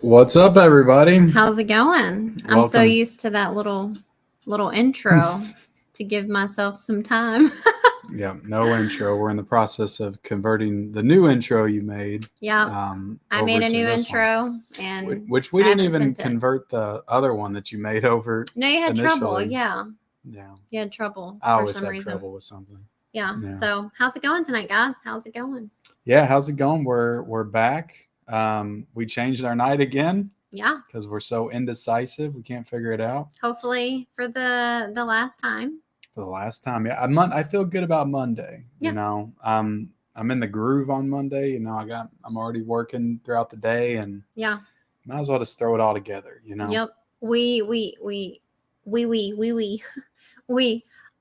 What's up, everybody? How's it going? I'm so used to that little intro to give myself some time. Yeah, no intro. We're in the process of converting the new intro you made. Yeah, I made a new intro, and which we I didn't haven't even sent it. convert the other one that you made over. No, you had trouble. initially. Yeah, Yeah, you had trouble I for always some have reason. trouble with something. Yeah. So how's it going tonight, guys? How's it going? Yeah, how's it going? We're back. We changed our night again. Yeah. Because we're so indecisive, we can't figure it out. Hopefully for the last time. For the last time, yeah. I feel good about Monday. Yeah. You know, I'm in the groove on Monday. You know, I'm already working throughout the day, and yeah, might as well just throw it all together. You know. Yep. We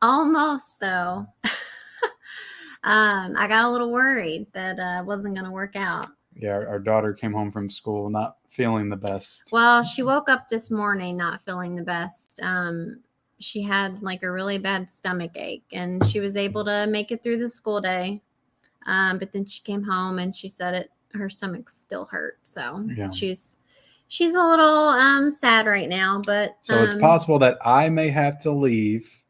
almost though. I got a little worried that wasn't going to work out. Yeah, our daughter came home from school not feeling the best. Well, she woke up this morning not feeling the best. She had like a really bad stomach ache, and she was able to make it through the school day. But then she came home and she said her stomach still hurt. So Yeah. she's a little sad right now. But so it's possible that I may have to leave,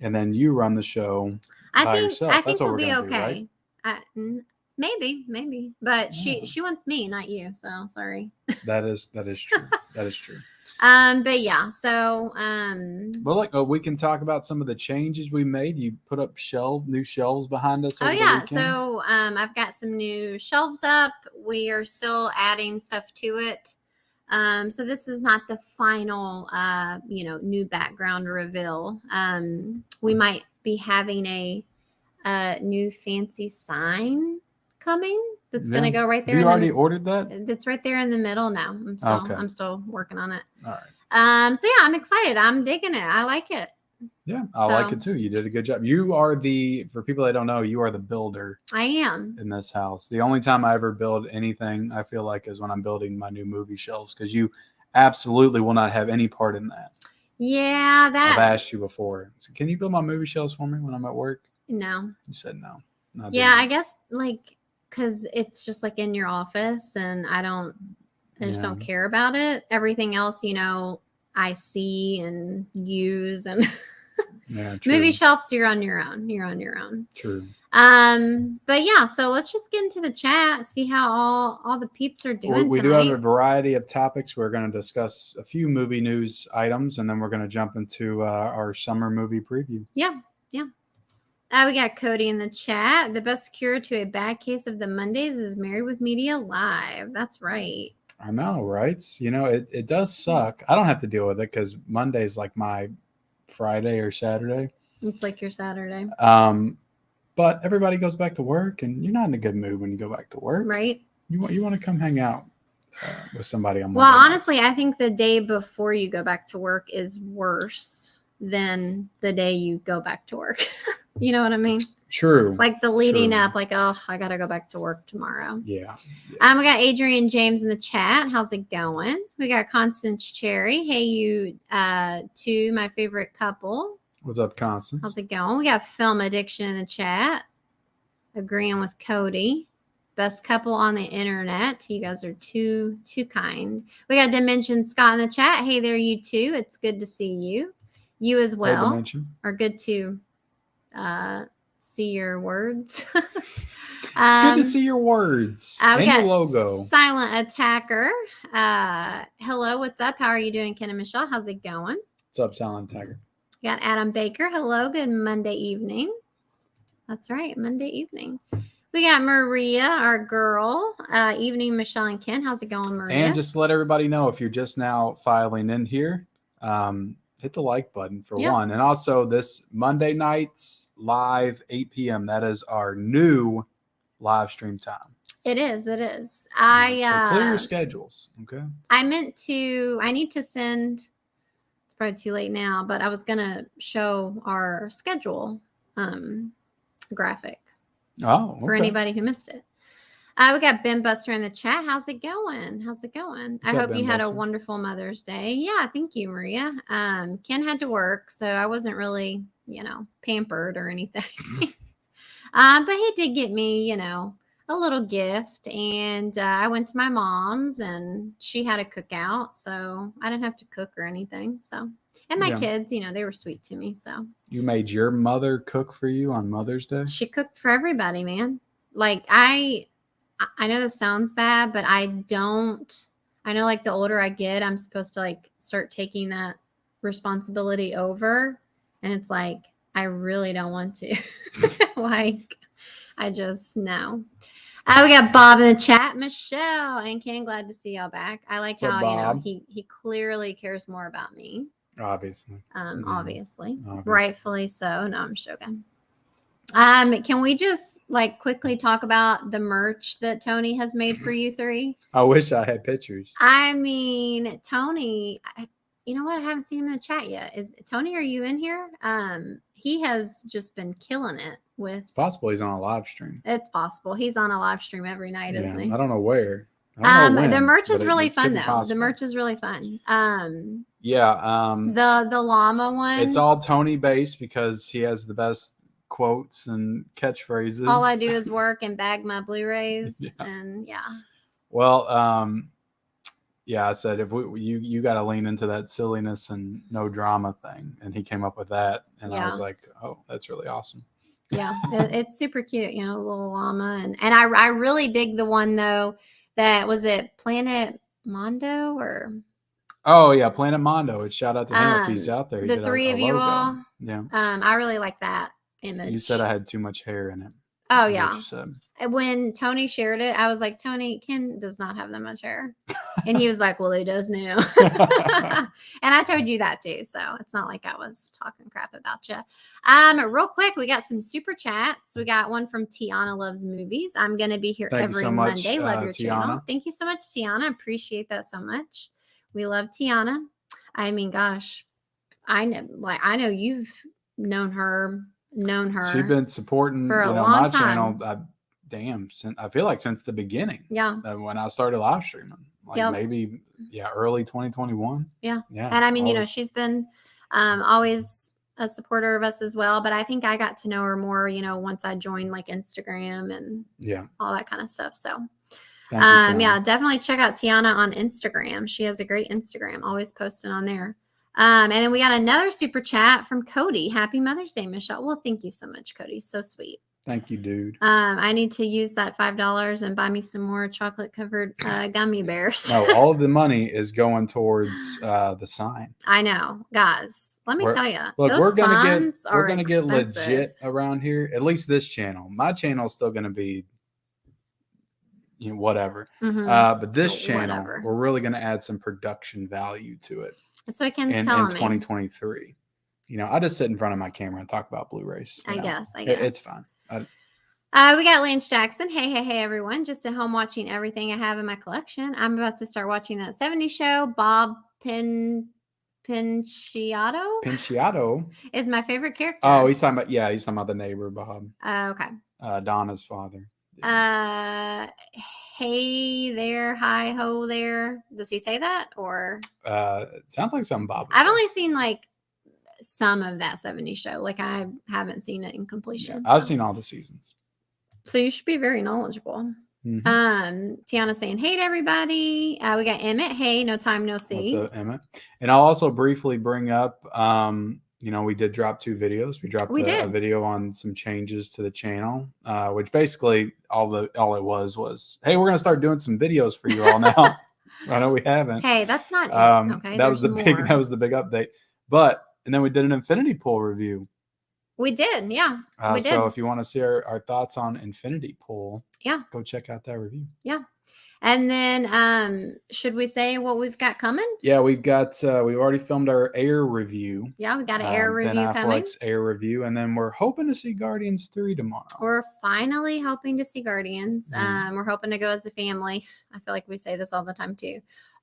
and then you run the show by yourself. I think That's what we'll we're be gonna okay. Do, right? Maybe, but Yeah. she wants me, not you. So sorry. That is true. That is true. But yeah, so well, we can talk about some of the changes we made. You put up new shelves behind us. Over the weekend. So I've got some new shelves up. We are still adding stuff to it. So this is not the final, new background reveal. We might be having a new fancy sign coming. That's going to go right there. You already ordered that? That's right there in the middle now. I'm still working on it. All right. So yeah, I'm excited. I'm digging it. I like it. Yeah, I like it too. You did a good job. You are for people that don't know, you are the builder. I am. In this house. The only time I ever build anything, I feel like, is when I'm building my new movie shelves, because you absolutely will not have any part in that. Yeah, I've asked you before. So can you build my movie shelves for me when I'm at work? No. You said no. Yeah, I guess because it's just like in your office, and I just don't care about it. Everything else, I see and use, and movie shelves, you're on your own. True. But yeah, so let's just get into the chat, see how all the peeps are doing. We do have a variety of topics. We're going to discuss a few movie news items, and then we're going to jump into our summer movie preview. Yeah. We got Cody in the chat. The best cure to a bad case of the Mondays is Married with Media Live. That's right. I know, right? It does suck. I don't have to deal with it because Monday's like my Friday or Saturday. It's like your Saturday. But everybody goes back to work, and you're not in a good mood when you go back to work. Right. You want to come hang out with somebody on Monday. Well, honestly, I think the day before you go back to work is worse than the day you go back to work. You know what I mean? True. Like the leading up, like, oh, I got to go back to work tomorrow. Yeah. We got Adrian James in the chat. How's it going? We got Constance Cherry. Hey, you two, my favorite couple. What's up, Constance? How's it going? We got Film Addiction in the chat. Agreeing with Cody. Best couple on the internet. You guys are too kind. We got Dimension Scott in the chat. Hey there, you two. It's good to see you. You as well. Hey, Dimension. Are good to see your words. It's good to see your words and your logo. Silent Attacker. Hello, what's up? How are you doing, Ken and Michelle? How's it going? What's up, Silent Attacker? We got Adam Baker. Hello, good Monday evening. That's right, Monday evening. We got Maria, our girl. Evening, Michelle and Ken. How's it going, Maria? And just to let everybody know, if you're just now filing in here, hit the like button for one. And also this Monday nights live 8 p.m. That is our new live stream time. It is. So clear your schedules. Okay. I need to send, it's probably too late now, but I was going to show our schedule graphic. Oh, okay. For anybody who missed it. We got Ben Buster in the chat. How's it going? I hope you had a wonderful Mother's Day. Yeah, thank you, Maria. Ken had to work, so I wasn't really, pampered or anything. But he did get me, a a little gift, and I went to my mom's, and she had a cookout, so I didn't have to cook or anything. So, and my kids, you know, they were sweet to me. So you made your mother cook for you on Mother's Day? she cooked for everybody, man. Like I know this sounds bad, but I know like the older I get, I'm supposed to like start taking that responsibility over, and it's like I really don't want to. Like I just know. We got Bob in the chat, Michelle and Ken. Glad to see y'all back. I like What's how up, Bob? he clearly cares more about me. Obviously. Obviously, rightfully so. No, I'm joking. Can we just like quickly talk about the merch that Tony has made for you three? I wish I had pictures. I mean, Tony, you know what? I haven't seen him in the chat yet. Is Tony, are you in here? He has just been killing it with. Possible he's on a live stream. It's possible. He's on a live stream every night, isn't he? I don't know where. I don't know when, the merch is really fun though. Possible. The merch is really fun. Yeah. The llama one. It's all Tony based because he has the best quotes and catchphrases. All I do is work and bag my Blu-rays, and Well, yeah, I said if you got to lean into that silliness and no drama thing, and he came up with that, and I was like, oh, that's really awesome. Yeah, it's super cute, you know, little llama, and I really dig the one though. That was it, Planet Mondo or? Oh yeah, Planet Mondo. It's shout out to him if he's out there. He the three of you all. Yeah. I really like that image. You said I had too much hair in it. Oh yeah. What you said. When Tony shared it, I was like, Tony, Ken does not have that much hair. And he was like, well, he does now. And I told you that too. So it's not like I was talking crap about you. Real quick, we got some super chats. We got one from Tiana Loves Movies. I'm going to be here every Monday. Love your channel. Thank you so much, Tiana. Appreciate that so much. We love Tiana. I mean, gosh, I know you've known her. She's been supporting for a long my time. channel. I feel like since the beginning. Yeah. When I started live streaming, maybe early 2021. Yeah. And I mean, she's been always a supporter of us as well. But I think I got to know her more, once I joined like Instagram and all that kind of stuff. So definitely check out Tiana on Instagram. She has a great Instagram, always posting on there. And then we got another super chat from Cody. Happy Mother's Day, Michelle. Well, thank you so much, Cody. So sweet. Thank you, dude. I need to use that $5 and buy me some more chocolate covered gummy bears. No, all of the money is going towards the sign. I know, guys. Let me tell you. Look, we're gonna get legit around here. At least this channel. My channel is still gonna be whatever. Mm-hmm. But this channel, we're really gonna add some production value to it. That's what Ken's telling me. In 2023. I just sit in front of my camera and talk about Blu-rays. I guess. It's fun. We got Lance Jackson. Hey, everyone. Just at home watching everything I have in my collection. I'm about to start watching that 70s show. Bob Pinciato is my favorite character. Oh, he's talking about the neighbor, Bob. Okay. Donna's father. Hey there, hi ho there. Does he say that or? It sounds like something Bob. I've only seen like some of that 70s show. Like I haven't seen it in completion. I've seen all the seasons. So you should be very knowledgeable. Mm-hmm. Tiana saying, hey to everybody. We got Emmett. Hey, no time, no see. What's up, Emmett? And I'll also briefly bring up, we did drop 2 videos. We dropped a video on some changes to the channel, which basically all it was, hey, we're going to start doing some videos for you all now. I know we haven't. Hey, that's not it. Okay. That was the big update. And then we did an Infinity Pool review. We did. Yeah. We did. So if you want to see our thoughts on Infinity Pool, go check out that review. Yeah. And then should we say what we've got coming? Yeah, we've already filmed our Air review. Yeah, we got an Air review Ben coming. Affleck's Air review, and then we're hoping to see Guardians 3 tomorrow. We're finally hoping to see Guardians. We're hoping to go as a family. I feel like we say this all the time too.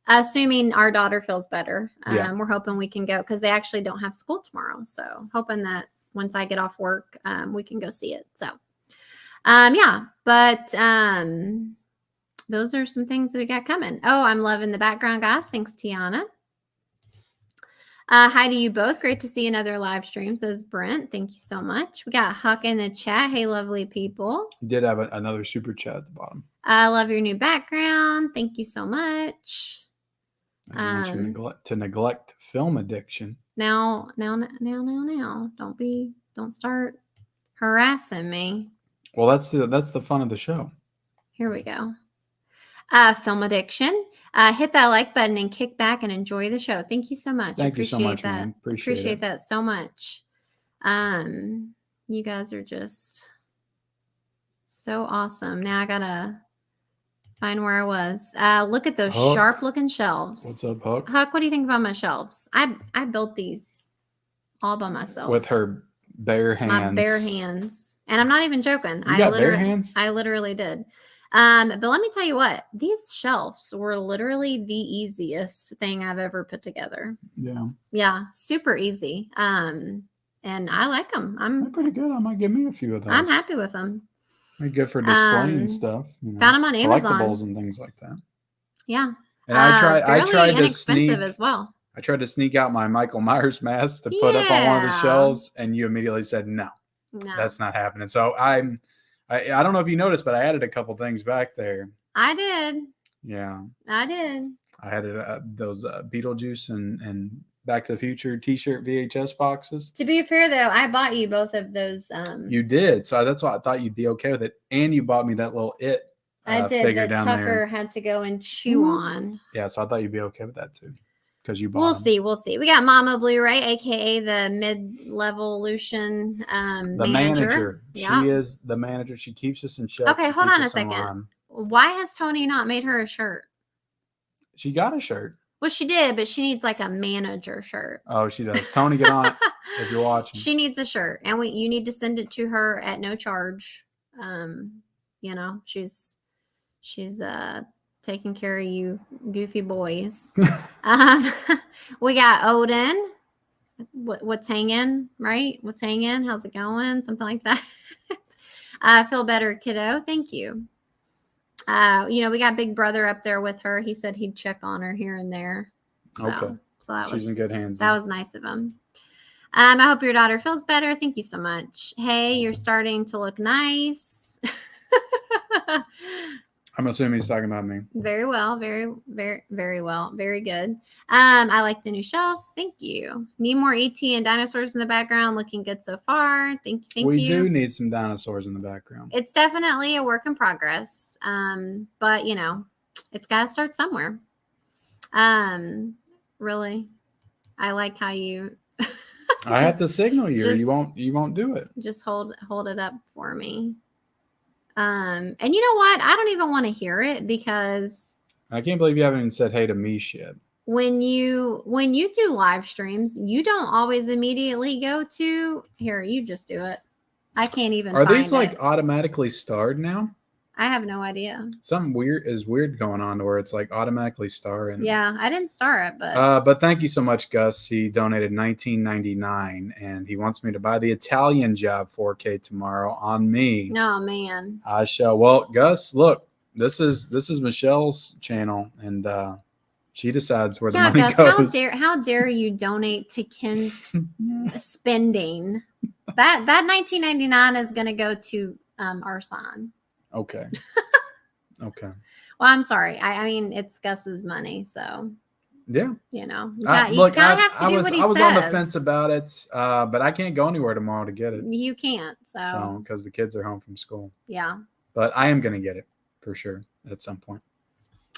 Assuming our daughter feels better. We're hoping we can go because they actually don't have school tomorrow. So hoping that once I get off work, we can go see it. So those are some things that we got coming. Oh, I'm loving the background, guys. Thanks, Tiana. Hi to you both. Great to see another live stream, says Brent. Thank you so much. We got Huck in the chat. Hey, lovely people. You did have another super chat at the bottom. I love your new background. Thank you so much. I don't want you to neglect film addiction. Now. Don't start harassing me. Well, that's the fun of the show. Here we go. Film addiction. Hit that like button and kick back and enjoy the show. Thank you so much. Thank you so much, that. man. Appreciate that so much. You guys are just so awesome. Now I gotta find where I was. Look at those sharp looking shelves. What's up, Huck? Huck, what do you think about my shelves? I built these all by myself. With her bare hands. My bare hands. And I'm not even joking. You got bare hands? I literally did. But let me tell you what, these shelves were literally the easiest thing I've ever put together. Yeah. Yeah, super easy. And I like them. They're pretty good. I might give me a few of those. I'm happy with them. They're good for displaying stuff. Found them on Amazon. Collectibles and things like that. Yeah. And I tried to sneak as well. I tried to sneak out my Michael Myers mask to put up on one of the shelves, and you immediately said no. That's not happening. So I don't know if you noticed, but I added a couple things back there. I did. Yeah. I did. I added those Beetlejuice and Back to the Future T-shirt VHS boxes. To be fair, though, I bought you both of those. You did. So that's why I thought you'd be okay with it. And you bought me that little I did. figure that down Tucker there. had to go and chew on. Yeah, so I thought you'd be okay with that, too. Because you bought them. We'll see. We got Mama Blu-ray, a.k.a. the mid-levolution manager. Yep. She is the manager. She keeps us in check. Okay, hold on a second. Why has Tony not made her a shirt? She got a shirt. Well, she did, but she needs like a manager shirt. Oh, she does. Tony, get on it if you're watching. She needs a shirt, and you need to send it to her at no charge. She's taking care of you goofy boys. We got Odin. What's hanging, right? What's hanging? How's it going? Something like that. I feel better, kiddo. Thank you. We got Big Brother up there with her. He said he'd check on her here and there. So she's in good hands. That was nice of him. I hope your daughter feels better. Thank you so much. Hey, you're starting to look nice. I'm assuming he's talking about me. Very well. Very, very, very well. Very good. I like the new shelves. Thank you. Need more ET and dinosaurs in the background. Looking good so far. Thank you. We do need some dinosaurs in the background. It's definitely a work in progress. But it's got to start somewhere. Really, I like how you. I have to signal you. You won't do it. Just hold it up for me. And you know what? I don't even want to hear it because I can't believe you haven't even said hey to me yet. When you do live streams, you don't always immediately go to here. You just do it. I can't even. Are these like automatically starred now? I have no idea. Something weird going on where it's like automatically star. Yeah, I didn't star it, but. But thank you so much, Gus. He donated $19.99, and he wants me to buy the Italian Job 4K tomorrow on me. No, man. I shall. Well, Gus, look, this is Michelle's channel, and she decides where the money goes. How dare you donate to Ken's spending? That $19.99 is going to go to our son. Okay. Okay. Well, I'm sorry. I mean, it's Gus's money, so yeah. You kind of have to do what he says. I was on the fence about it, but I can't go anywhere tomorrow to get it. You can't, so because the kids are home from school. Yeah. But I am gonna get it for sure at some point.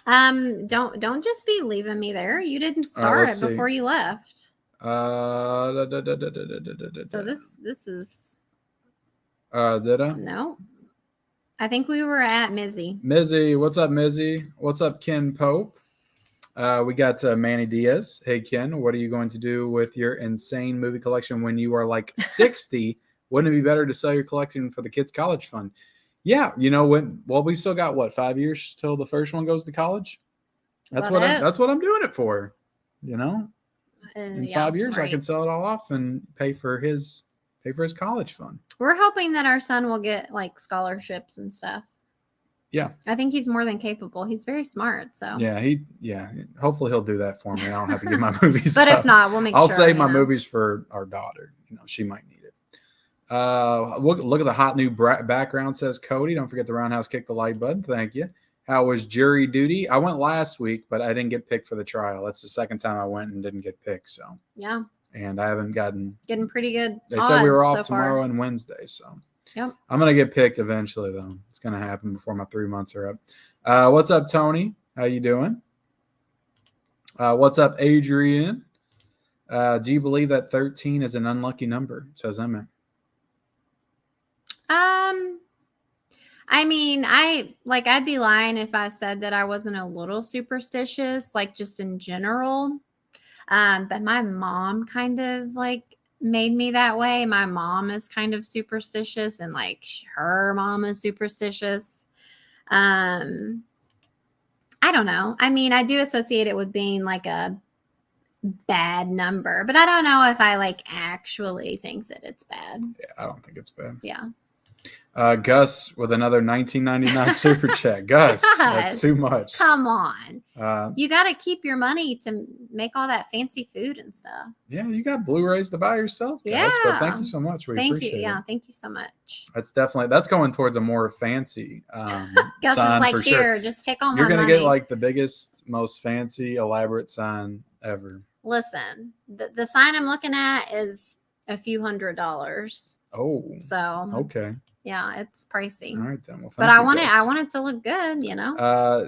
Don't just be leaving me there. You didn't start it before you left. So this is. Did I? No. I think we were at Mizzy. Mizzy, what's up, Mizzy? What's up, Ken Pope? We got Manny Diaz. Hey, Ken, what are you going to do with your insane movie collection when you are like 60? Wouldn't it be better to sell your collection for the kids' college fund? Yeah, we still got 5 years till the first one goes to college. That's what I'm doing it for. In 5 years, right. I can sell it all off and pay for his college fund. We're hoping that our son will get like scholarships and stuff. Yeah. I think he's more than capable. He's very smart. So Yeah. Hopefully he'll do that for me. I don't have to get my movies. But up. if not, we'll make I'll sure. save my movies for our daughter. She might need it. Look at the hot new background, says Cody. Don't forget the roundhouse kick the like button. Thank you. How was jury duty? I went last week, but I didn't get picked for the trial. That's the second time I went and didn't get picked. So yeah. And I haven't getting pretty good. They said we were off so tomorrow far. and Wednesday. So yep. I'm going to get picked eventually, though. It's going to happen before my 3 months are up. What's up, Tony? How you doing? What's up, Adrian? Do you believe that 13 is an unlucky number? Says Emma. I mean, I'd be lying if I said that I wasn't a little superstitious, like just in general. But my mom kind of made me that way. My mom is kind of superstitious, and her mom is superstitious. I don't know. I mean, I do associate it with being a bad number, but I don't know if I actually think that it's bad. Yeah, I don't think it's bad. Yeah. Gus with another $19.99 super chat. Gus, that's too much. Come on. You got to keep your money to make all that fancy food and stuff. Yeah, you got Blu-rays to buy yourself, Gus. Yeah. But thank you so much. We appreciate it. Yeah, thank you so much. That's going towards a more fancy Gus sign is for here, sure. just take all You're my gonna money. get the biggest, most fancy, elaborate sign ever. Listen, the sign I'm looking at is a few $100s. Oh. So okay. Yeah, it's pricey. All right then. Well, but I want it to look good,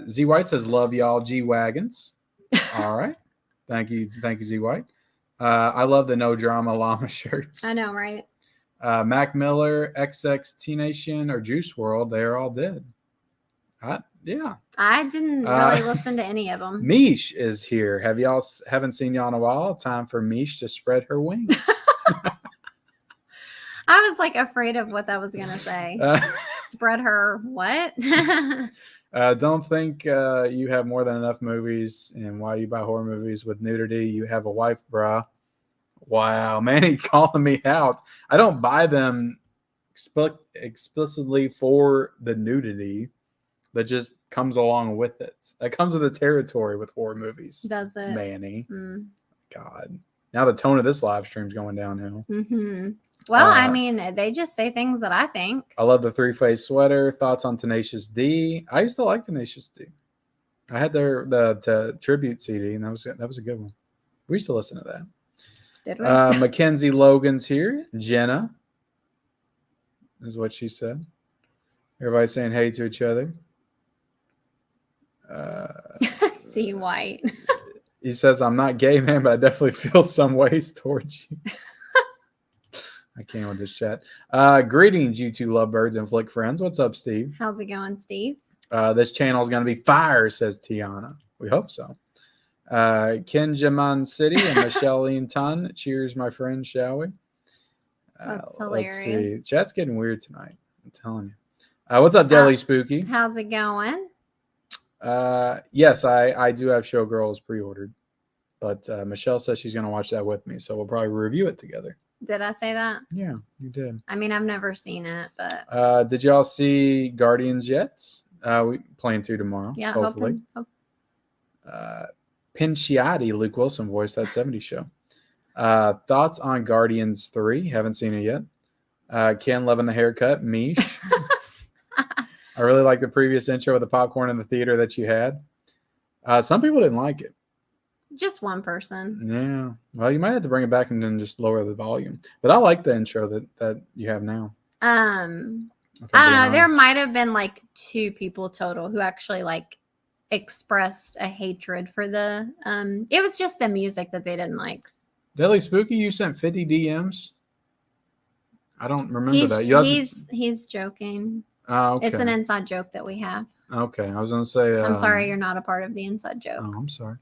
Z White says, "Love y'all, G Wagons." All right. Thank you, Z White. I love the no drama llama shirts. I know, right? Mac Miller, XX T Nation, or Juice World, they're all dead. Yeah. I didn't really listen to any of them. Mish is here. Haven't seen y'all in a while. Time for Mish to spread her wings. I was afraid of what that was gonna say. Spread her what? Don't think you have more than enough movies, and why you buy horror movies with nudity? You have a wife, brah. Wow, Manny calling me out. I don't buy them explicitly for the nudity. That just comes along with it. That comes with the territory with horror movies. Does it, Manny? God, now the tone of this live stream is going downhill. Mm-hmm. Well, I mean, they just say things that I think. I love the three-face sweater. Thoughts on Tenacious D? I used to like Tenacious D. I had the tribute CD, and that was a good one. We used to listen to that. Did we? Mackenzie Logan's here. Jenna is what she said. Everybody saying hey to each other. C White. He says, "I'm not gay, man, but I definitely feel some ways towards you." I can't with this chat. Greetings, you two lovebirds and flick friends. What's up, Steve? How's it going, Steve? This channel is going to be fire, says Tiana. We hope so. Kenjaman City and Michelle Tun. Cheers, my friend, shall we? That's hilarious. Let's see. Chat's getting weird tonight. I'm telling you. What's up, Deli Spooky? How's it going? Yes, I do have Showgirls pre-ordered, but Michelle says she's going to watch that with me, so we'll probably review it together. Did I say that? Yeah, you did. I mean, I've never seen it, but did y'all see Guardians yet? We plan to tomorrow. Yeah, hopefully. Pinciati, Luke Wilson voice that 70s show. Thoughts on Guardians 3? Haven't seen it yet. Ken loving the haircut. Mish. I really like the previous intro with the popcorn in the theater that you had. Some people didn't like it. Just one person. Yeah. Well, you might have to bring it back and then just lower the volume. But I like the intro that you have now. I don't know. There might have been 2 people total who actually expressed a hatred for the it was just the music that they didn't like. Deadly Spooky, you sent 50 DMs. I don't remember that. He's joking. Oh, okay. It's an inside joke that we have. Okay, I was gonna say. I'm sorry, you're not a part of the inside joke. Oh, I'm sorry.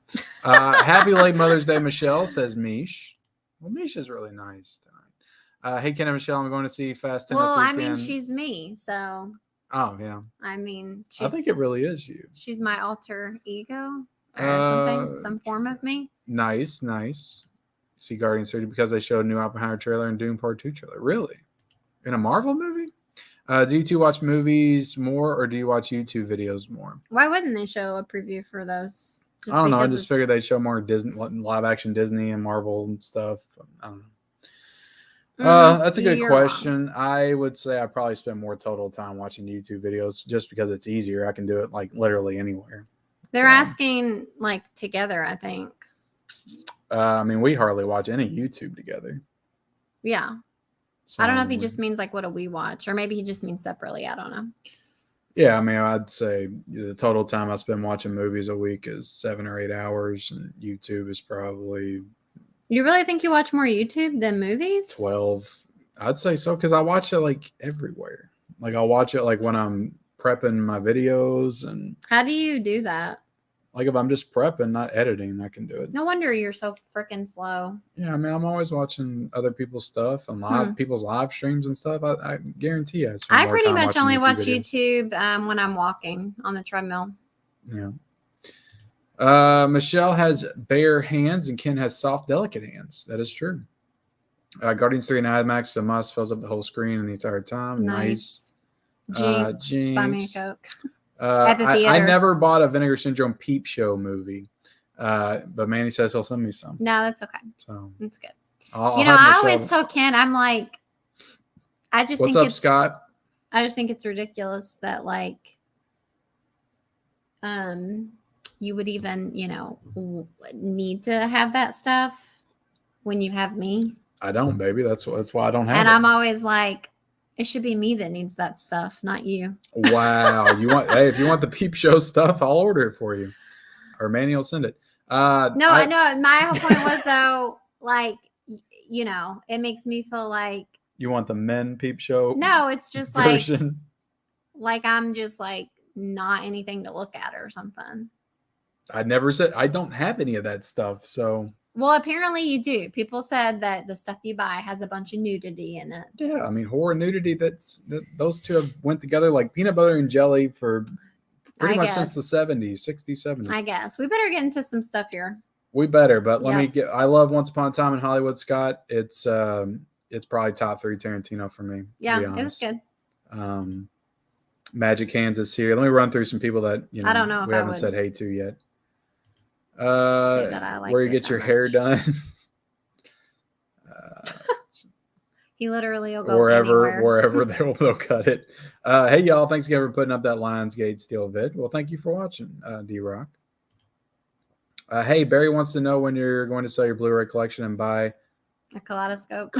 Happy late Mother's Day, Michelle, says Mish. Well, Mish is really nice tonight. Hey, Ken and Michelle, I'm going to see Fast Tennis Well, weekend. I mean, she's me, so. Oh yeah. I mean, I think it really is you. She's my alter ego or something, some form of me. Nice. See Guardians 3 because they showed a new Oppenheimer trailer and Doom Part 2 trailer. Really? In a Marvel movie? Do you two watch movies more, or do you watch YouTube videos more? Why wouldn't they show a preview for those? I don't know. I just figured they'd show more Disney, live action Disney and Marvel and stuff. I don't know. That's a good question. Wrong. I would say I probably spend more total time watching YouTube videos just because it's easier. I can do it like literally anywhere. They're asking like together, I think. I mean, we hardly watch any YouTube together. Yeah. So, I don't know if he just means like what do we watch, or maybe he just means separately. I don't know. Yeah, I mean, I'd say the total time I spend watching movies a week is 7 or 8 hours, and YouTube is probably. You really think you watch more YouTube than movies? 12. I'd say so, because I watch it like everywhere. Like I'll watch it like when I'm prepping my videos. And how do you do that? Like if I'm just prepping, not editing, I can do it. No wonder you're so freaking slow. Yeah, I mean, I'm always watching other people's stuff and people's live streams and stuff. I guarantee you. I pretty much only watch YouTube when I'm walking on the treadmill. Yeah. Michelle has bare hands and Ken has soft, delicate hands. That is true. Guardians 3 and IMAX, the must fills up the whole screen the entire time. Nice. Jinx. Buy me a Coke. I never bought a Vinegar Syndrome Peep Show movie, but Manny says he'll send me some. No, that's okay. So that's good. I always tell Ken, I'm like, What's up, Scott? I just think it's ridiculous that like, you would even, need to have that stuff when you have me. I don't, baby. That's why I don't have it. And I'm always like, it should be me that needs that stuff, not you. Wow. If you want the Peep Show stuff, I'll order it for you. Or Manny will send it. I know. My whole point was though, like, it makes me feel like. You want the men Peep Show? No, it's just version. like I'm just like not anything to look at or something. I never said I don't have any of that stuff. So. Well, apparently you do. People said that the stuff you buy has a bunch of nudity in it. Yeah, I mean horror nudity. Those two have went together like peanut butter and jelly for pretty much since the 70s, 60s, 70s. I guess we better get into some stuff here. We better, but let me get. I love Once Upon a Time in Hollywood, Scott. It's probably top 3 Tarantino for me. Yeah, it was good. Magic Hands is here. Let me run through some people that I don't know we haven't said hey to yet. That I like where you get your hair done. He literally will go wherever they'll cut it. Hey y'all, thanks again for putting up that Lionsgate Steel vid. Well, thank you for watching, D-Rock. Hey, Barry wants to know when you're going to sell your Blu-ray collection and buy a kaleidoscope.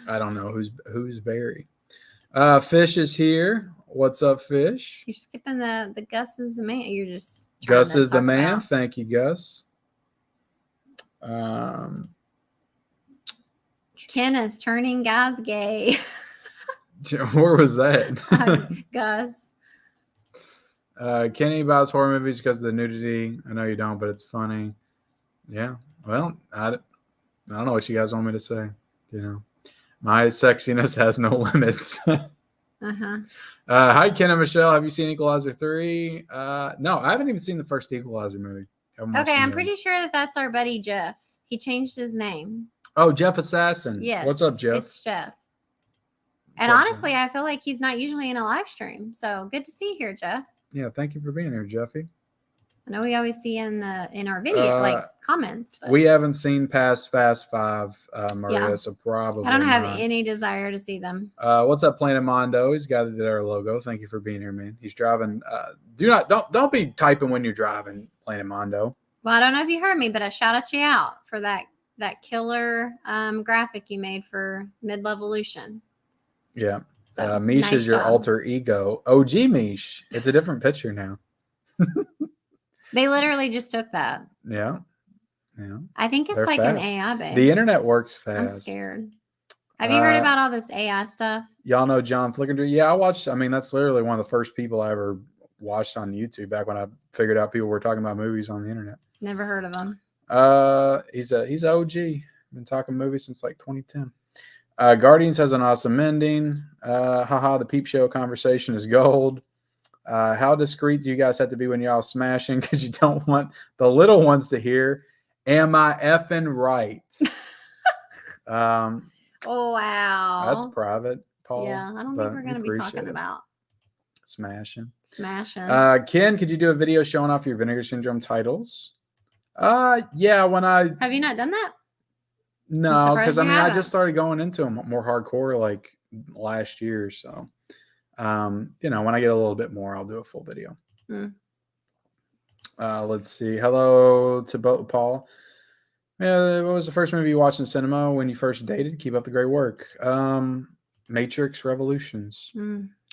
I don't know who's Barry. Fish is here. What's up, Fish? You're skipping the Gus is the man. You're just Gus is the man. Thank you, Gus. Ken is turning guys gay. Where was that? Gus. Kenny buys horror movies because of the nudity. I know you don't, but it's funny. Yeah. Well, I don't know what you guys want me to say. My sexiness has no limits. Hi, Ken and Michelle. Have you seen Equalizer 3? No, I haven't even seen the first Equalizer movie. Okay, I'm pretty sure that's our buddy Jeff. He changed his name. Oh, Jeff Assassin. Yes. What's up, Jeff? It's Jeff. And honestly, I feel like he's not usually in a live stream. So good to see you here, Jeff. Yeah, thank you for being here, Jeffy. I know we always see in our video comments. But we haven't seen past Fast 5, Maria, so probably I don't have any desire to see them. What's up, Planet Mondo? He's got our logo. Thank you for being here, man. He's driving. Don't be typing when you're driving, Planet Mondo. Well, I don't know if you heard me, but I shouted you out for that killer graphic you made for Mid-Levolution. Yeah. So, Mish is your alter ego. OG Mish. It's a different picture now. They literally just took that. Yeah. I think it's like fast. An AI base. The internet works fast. I'm scared. Have you heard about all this AI stuff? Y'all know John Flickinger? Yeah, I watched. I mean, that's literally one of the first people I ever watched on YouTube back when I figured out people were talking about movies on the internet. Never heard of him. He's OG. Been talking movies since like 2010. Guardians has an awesome ending. Haha, the Peep Show conversation is gold. How discreet do you guys have to be when y'all smashing because you don't want the little ones to hear? Am I effing right? Oh wow, that's private. Paul. Yeah, I don't think we're going to be talking about smashing. Smashing. Ken, could you do a video showing off your Vinegar Syndrome titles? Yeah, when I... Have you not done that? No, because I mean, I just started going into them more hardcore like last year. So, you know, when I get a little bit more, I'll do a full video. Let's see. Hello to Paul. Yeah, what was the first movie you watched in cinema when you first dated? Keep up the great work. Matrix Revolutions.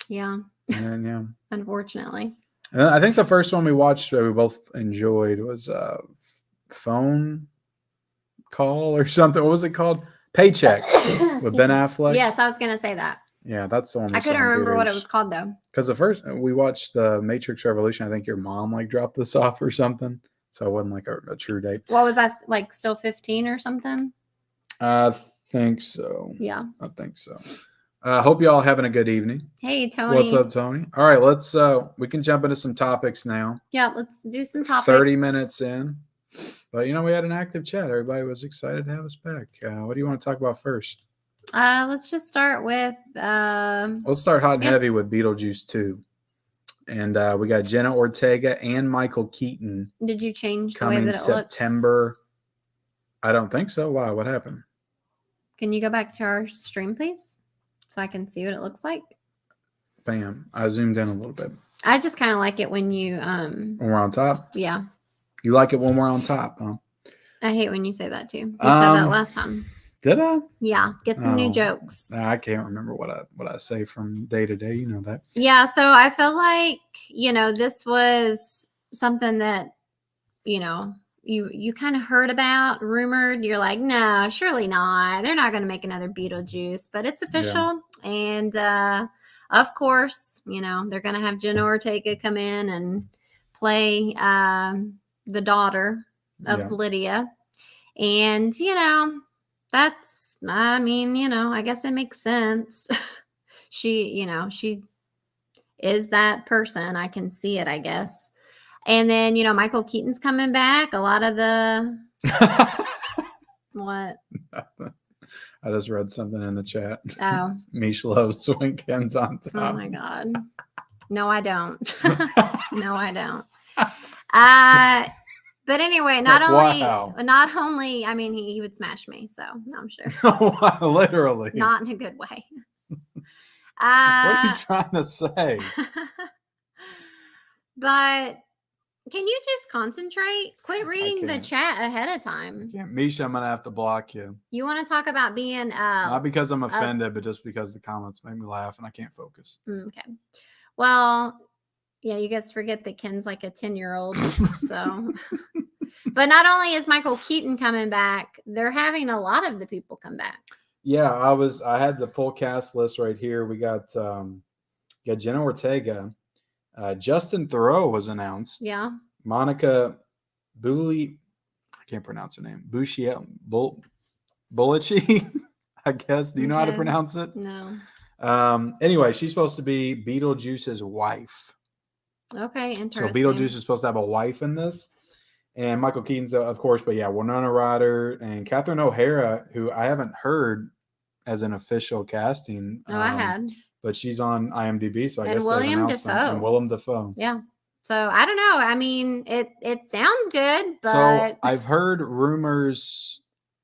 Yeah. Yeah. Unfortunately. And I think the first one we watched that we both enjoyed was Phone Call or something. What was it called? Paycheck with Ben Affleck. Yes, I was going to say that. Yeah, that's the one. I couldn't remember what it was called though. Because the first we watched the Matrix Revolution, I think your mom like dropped this off or something, so it wasn't like a true date. What was that, like still 15 or something? I think so. Yeah, I think so. Hope you all having a good evening. Hey Tony, what's up, Tony? All right, let's we can jump into some topics now. Yeah, let's do some topics. 30 minutes in, but you know we had an active chat. Everybody was excited to have us back. What do you want to talk about first? Let's just start with let's start hot and heavy with Beetlejuice 2. And we got Jenna Ortega and Michael Keaton. Did you change the way that it September looks? I don't think so. Why? What happened? Can you go back to our stream, please? So I can see what it looks like. Bam. I zoomed in a little bit. I just kind of like it when you when we're on top. Yeah. You like it when we're on top, huh? I hate when you say that too. You said that last time. Did I? Yeah. Get some new jokes. I can't remember what I say from day to day. You know that. Yeah. So I feel like, you know, this was something that, you know, you kind of heard about, rumored. You're like, no, surely not. They're not going to make another Beetlejuice, but it's official. Yeah. And of course, you know, they're going to have Jenna Ortega come in and play the daughter of Lydia. And, you know, that's, I mean, you know, I guess it makes sense. She is that person. I can see it, I guess. And then, you know, Michael Keaton's coming back. A lot of the what? I just read something in the chat. Oh. Mish loves when Ken's on top. Oh my God. No, I don't. No, I don't. But anyway, not only, I mean, he would smash me. So no, I'm sure. Literally. Not in a good way. What are you trying to say? But can you just concentrate? Quit reading the chat ahead of time. Misha, I'm going to have to block you. You want to talk about being... Not because I'm offended, but just because the comments make me laugh and I can't focus. Okay. Well, yeah, you guys forget that Ken's like a 10-year-old. So... But not only is Michael Keaton coming back, they're having a lot of the people come back. Yeah, I had the full cast list right here. We got Jenna Ortega. Justin Theroux was announced. Yeah. Monica Bully, I can't pronounce her name. Bullici, I guess. Do you know how to pronounce it? No. Anyway, she's supposed to be Beetlejuice's wife. Okay, interesting. So Beetlejuice is supposed to have a wife in this. And Michael Keaton's, of course, but yeah, Winona Ryder and Catherine O'Hara, who I haven't heard as an official casting. Oh, I had. But she's on IMDb, so I guess William Dafoe. And Willem Dafoe. Yeah. So I don't know. I mean, it sounds good, but so I've heard rumors,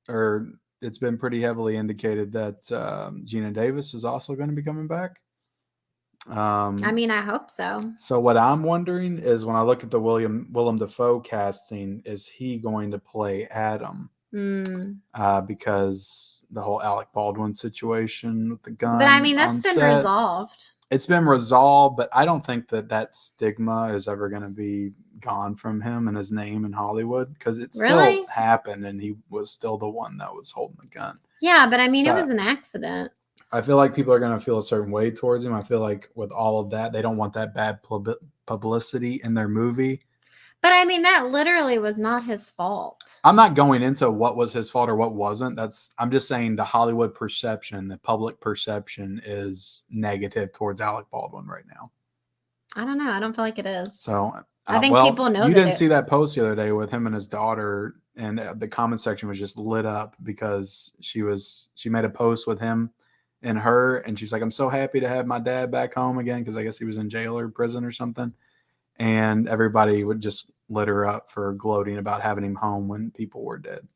or it's been pretty heavily indicated that Geena Davis is also going to be coming back. I mean, I hope so. So what I'm wondering is when I look at the Willem Dafoe casting, is he going to play Adam? Because the whole Alec Baldwin situation with the gun. But I mean, that's been resolved. It's been resolved, but I don't think that stigma is ever going to be gone from him and his name in Hollywood, because it still happened and he was still the one that was holding the gun. Yeah, but I mean, it was an accident. I feel like people are going to feel a certain way towards him. I feel like with all of that, they don't want that bad publicity in their movie. But I mean, that literally was not his fault. I'm not going into what was his fault or what wasn't. I'm just saying the Hollywood perception, the public perception is negative towards Alec Baldwin right now. I don't know. I don't feel like it is. So I think people know. You didn't see that post the other day with him and his daughter, and the comment section was just lit up because she made a post with him and her, and she's like, I'm so happy to have my dad back home again, because I guess he was in jail or prison or something. And everybody would just lit her up for gloating about having him home when people were dead.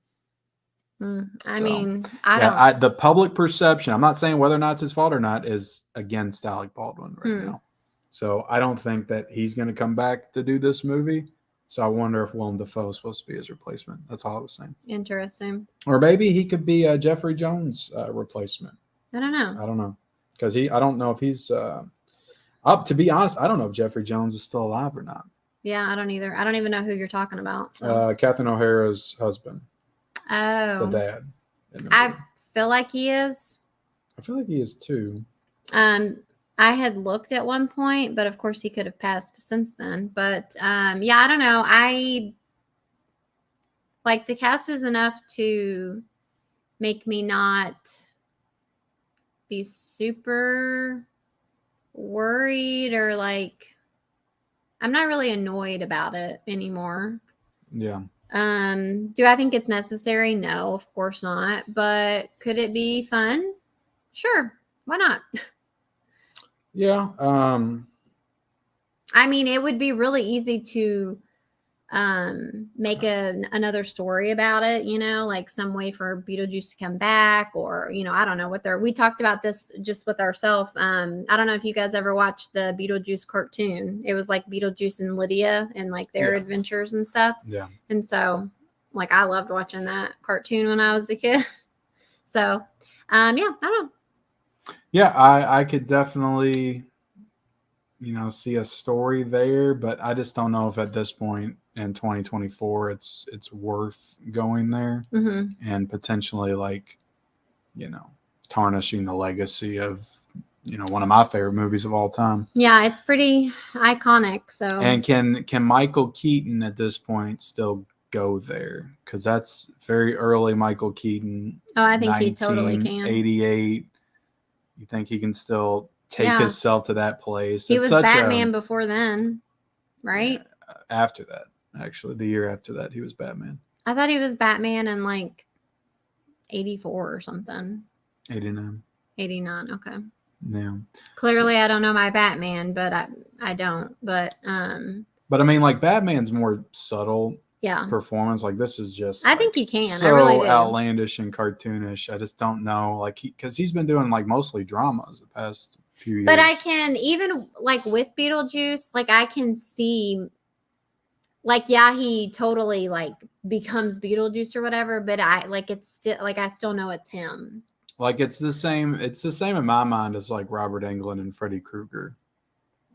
I So, mean, I don't. the public perception, I'm not saying whether or not it's his fault or not, is against Alec Baldwin right now. So I don't think that he's going to come back to do this movie. So I wonder if Willem Dafoe is supposed to be his replacement. That's all I was saying. Interesting. Or maybe he could be a Jeffrey Jones replacement. I don't know. Because I don't know if he's up. To be honest, I don't know if Jeffrey Jones is still alive or not. Yeah, I don't either. I don't even know who you're talking about. So. Catherine O'Hara's husband. Oh. The dad. I feel like he is. I feel like he is too. I had looked at one point, but of course he could have passed since then. But yeah, I don't know. I like the cast is enough to make me not be super worried, or like I'm not really annoyed about it anymore. Yeah. Do I think it's necessary? No, of course not. But could it be fun? Sure. Why not? Yeah. I mean, it would be really easy to make another story about it, like some way for Beetlejuice to come back, or I don't know what we talked about this just with ourselves. I don't know if you guys ever watched the Beetlejuice cartoon. It was like Beetlejuice and Lydia and like their adventures and stuff. Yeah. And so like I loved watching that cartoon when I was a kid. So yeah, I don't know. Yeah, I could definitely see a story there, but I just don't know if at this point in 2024 it's worth going there and potentially like tarnishing the legacy of one of my favorite movies of all time. Yeah, it's pretty iconic. So, and can Michael Keaton at this point still go there? Because that's very early Michael Keaton. Oh, I think he totally can. 88. You think he can still take himself to that place? He was Batman before then, right? After that, actually, the year after that, he was Batman. I thought he was Batman in like 84 or something. 89. 89. Okay. Yeah. Clearly, I don't know my Batman, but I don't. But I mean, like Batman's more subtle. Yeah. Performance, like this is just I think he can. So I really do. Outlandish and cartoonish. I just don't know, like because he's been doing like mostly dramas the past few years. But I can even like with Beetlejuice, like I can see, like he totally like becomes Beetlejuice or whatever. But I like it's still like I still know it's him. Like it's the same in my mind as like Robert Englund and Freddy Krueger,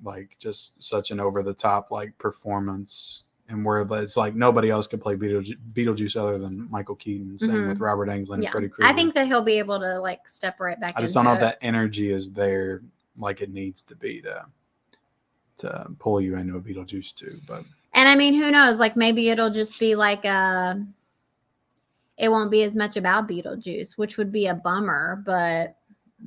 like just such an over the top like performance. And where it's like nobody else could play Beetlejuice other than Michael Keaton. Same with Robert Englund and Freddy Krueger. I think that he'll be able to like step right back. I just don't know if that energy is there like it needs to be to pull you into a Beetlejuice too. But and I mean, who knows? Like maybe it'll just be like it won't be as much about Beetlejuice, which would be a bummer. But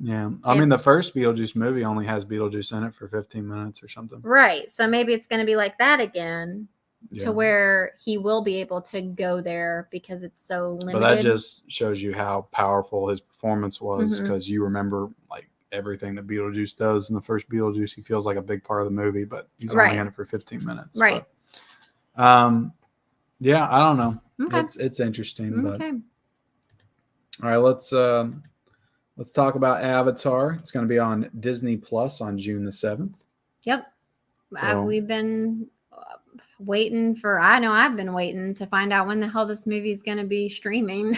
yeah, I mean, the first Beetlejuice movie only has Beetlejuice in it for 15 minutes or something. Right. So maybe it's going to be like that again. Yeah. To where he will be able to go there because it's so limited. But that just shows you how powerful his performance was, because you remember like everything that Beetlejuice does in the first Beetlejuice. He feels like a big part of the movie, but he's only in it for 15 minutes. Right. But, yeah, I don't know. Okay. It's interesting. Okay. But all right, let's talk about Avatar. It's going to be on Disney Plus on June the 7th. Yep. So, we've been waiting for, I know I've been waiting to find out when the hell this movie is going to be streaming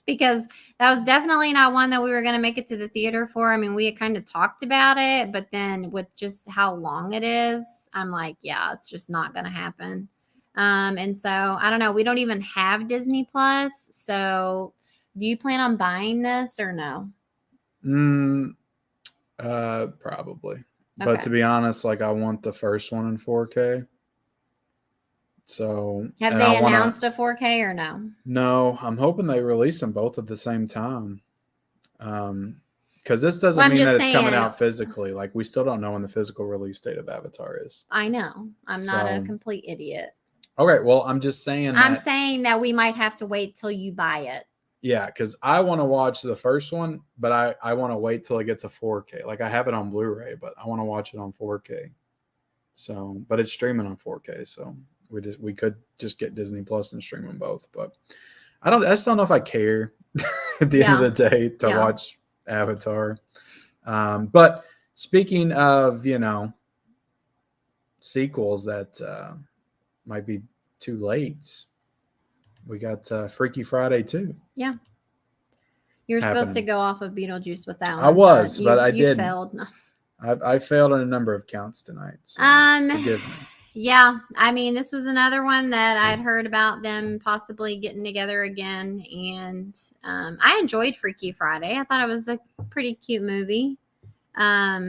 because that was definitely not one that we were going to make it to the theater for. I mean, we had kind of talked about it, but then with just how long it is, I'm like, yeah, it's just not going to happen. And so I don't know. We don't even have Disney Plus. So do you plan on buying this or no? Probably. Okay. But to be honest, like I want the first one in 4K. So have they announced a 4K or no? No, I'm hoping they release them both at the same time. Because this doesn't mean that it's coming out physically. Like we still don't know when the physical release date of Avatar is. I know. I'm not a complete idiot. Okay, well, I'm just saying. I'm saying that we might have to wait till you buy it. Yeah, because I want to watch the first one, but I want to wait till it gets a 4K. Like I have it on Blu-ray, but I want to watch it on 4K. So, but it's streaming on 4K, so we could just get Disney Plus and stream them both. But I just don't know if I care at the end of the day to watch Avatar. But speaking of, sequels that might be too late, we got Freaky Friday 2. Yeah. You were supposed to go off of Beetlejuice with that one. I was, but I didn't. Failed. No. I failed on a number of counts tonight. So forgive me. Yeah, I mean, this was another one that I'd heard about them possibly getting together again, and I enjoyed Freaky Friday. I thought it was a pretty cute movie. I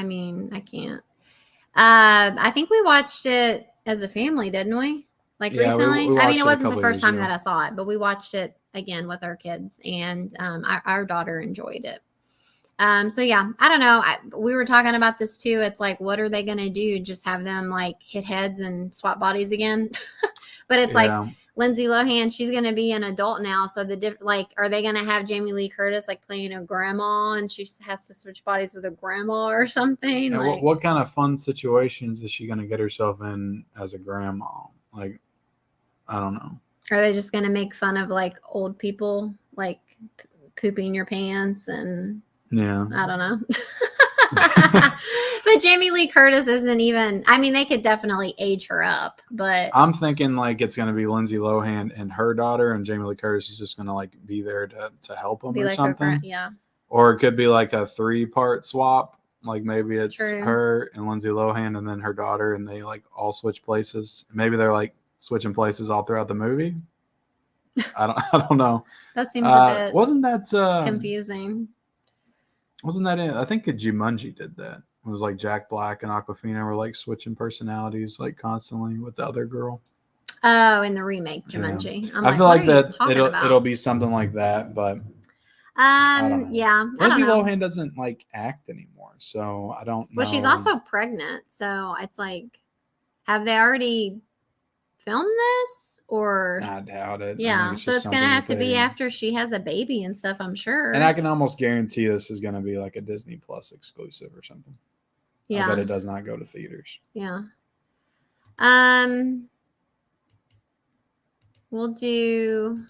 mean, I can't. I think we watched it as a family, didn't we? Like recently? We I mean, it wasn't the first time that I saw it, but we watched it again with our kids, and our daughter enjoyed it. So yeah, I don't know. We were talking about this too. It's like, what are they going to do? Just have them like hit heads and swap bodies again? But it's like Lindsay Lohan, she's going to be an adult now. So are they going to have Jamie Lee Curtis like playing a grandma and she has to switch bodies with a grandma or something? Like, what kind of fun situations is she going to get herself in as a grandma? Like, I don't know. Are they just going to make fun of like old people, like pooping your pants and... Yeah. I don't know. But Jamie Lee Curtis isn't even, I mean, they could definitely age her up, but I'm thinking like it's going to be Lindsay Lohan and her daughter, and Jamie Lee Curtis is just going to like be there to help them or like something. Yeah. Or it could be like a 3-part swap. Like maybe it's her and Lindsay Lohan and then her daughter, and they like all switch places. Maybe they're like switching places all throughout the movie. I don't know. That seems a bit wasn't that confusing. Wasn't that in? I think Jumanji did that. It was like Jack Black and Awkwafina were like switching personalities like constantly with the other girl. Oh, in the remake Jumanji. Yeah. I feel like that it'll be something like that, but yeah. Lindsay Lohan doesn't like act anymore, so I don't know. Well, she's also pregnant, so it's like, have they already filmed this? Or I doubt it. Yeah, so it's gonna have to be after she has a baby and stuff, I'm sure. And I can almost guarantee this is gonna be like a Disney Plus exclusive or something. Yeah, I bet it does not go to theaters. Yeah. We'll do.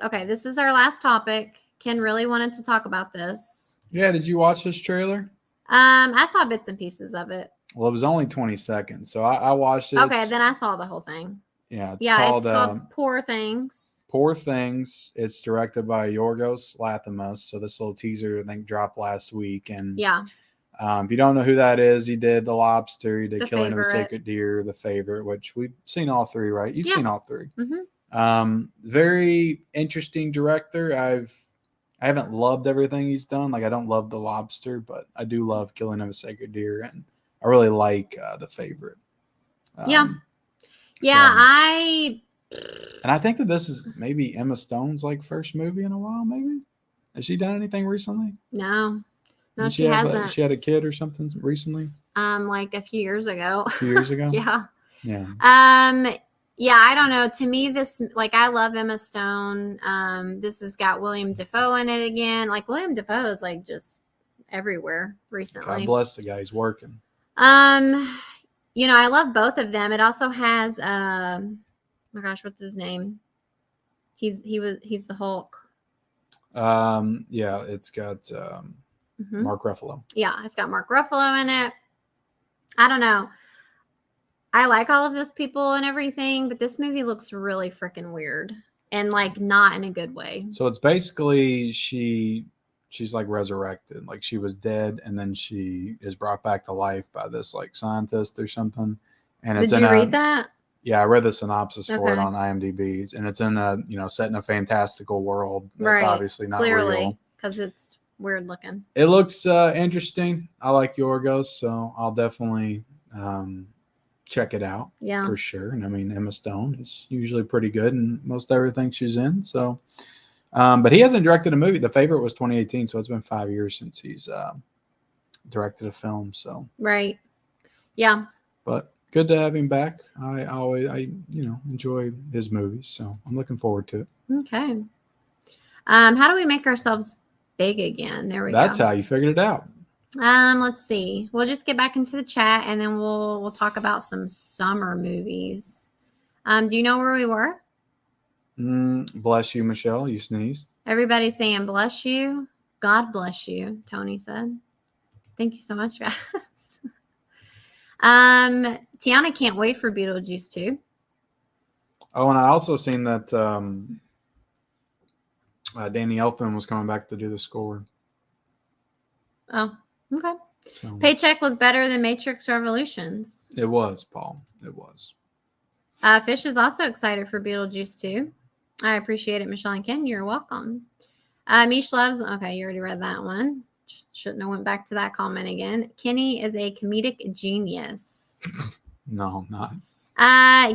Okay, this is our last topic. Ken really wanted to talk about this. Yeah, did you watch this trailer? I saw bits and pieces of it. Well, it was only 20 seconds, so I watched it. Okay, then I saw the whole thing. Yeah, it's called Poor Things. Poor Things. It's directed by Yorgos Lanthimos. So this little teaser, I think, dropped last week. And if you don't know who that is, he did The Lobster, he did Killing of a Sacred Deer, The Favorite, which we've seen all three, right? You've seen all three. Mm-hmm. Very interesting director. I haven't loved everything he's done. Like I don't love The Lobster, but I do love Killing of a Sacred Deer, and I really like The Favorite. And I think that this is maybe Emma Stone's like first movie in a while. Maybe has she done anything recently? No, she hasn't. She had a kid or something recently. Like a few years ago. Yeah. Yeah, I don't know. To me, this, like, I love Emma Stone. This has got William Dafoe in it again. Like, William Dafoe is like just everywhere recently. God bless the guy. He's working. I love both of them. It also has, oh my gosh, what's his name? He's the Hulk. Yeah, it's got Mark Ruffalo. Yeah, it's got Mark Ruffalo in it. I don't know. I like all of those people and everything, but this movie looks really freaking weird and like not in a good way. So it's basically she's like resurrected, like she was dead and then she is brought back to life by this like scientist or something. And it's Did you read that? Yeah, I read the synopsis for it on IMDb, and it's in a set in a fantastical world that's obviously not real because it's weird looking. It looks interesting. I like Yorgos, so I'll definitely check it out. Yeah, for sure. And I mean, Emma Stone is usually pretty good in most everything she's in. So, but he hasn't directed a movie. The Favorite was 2018, so it's been 5 years since he's directed a film. So right, yeah. But good to have him back. I enjoy his movies, so I'm looking forward to it. Okay. How do we make ourselves big again? There we That's go. how you figured it out. Let's see. We'll just get back into the chat and then we'll talk about some summer movies. Do you know where we were? Bless you, Michelle. You sneezed. Everybody's saying bless you. God bless you, Tony said. Thank you so much, guys. Tiana can't wait for Beetlejuice 2. Oh, and I also seen that Danny Elfman was coming back to do the score. Oh, okay. So, Paycheck was better than Matrix Revolutions. it was, Paul. It was. Fish is also excited for Beetlejuice 2. I appreciate it, Michelle and Ken. You're welcome. Mish loves. Okay, you already read that one. Shouldn't have went back to that comment again. Kenny is a comedic genius. No, not.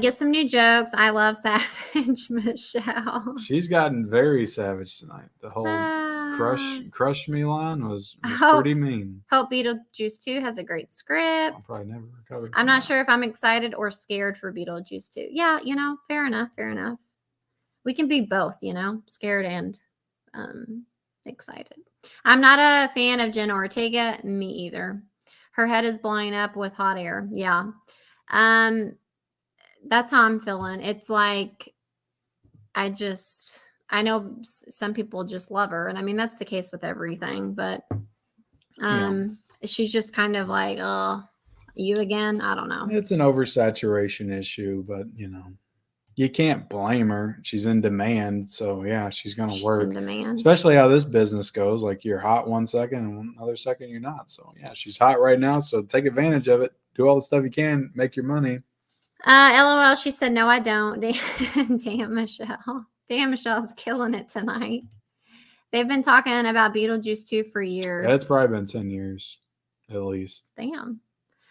Get some new jokes. I love Savage Michelle. She's gotten very savage tonight. The whole crush me line was pretty mean. Hope Beetlejuice 2 has a great script. I'll probably never recover. I'm not sure if I'm excited or scared for Beetlejuice 2. Yeah, fair enough. We can be both, scared and excited. I'm not a fan of Jenna Ortega. Me either. Her head is blowing up with hot air. Yeah. That's how I'm feeling. It's like, I know some people just love her. And I mean, that's the case with everything, but she's just kind of like, oh, you again? I don't know. It's an oversaturation issue, but you can't blame her. She's in demand. So yeah, she's going to work. In demand. Especially how this business goes. Like you're hot one second and another second you're not. So yeah, she's hot right now. So take advantage of it. Do all the stuff you can, make your money. LOL, she said, no, I don't. Damn, Michelle. Damn, Michelle's killing it tonight. They've been talking about Beetlejuice 2 for years. Yeah, it's probably been 10 years, at least. Damn.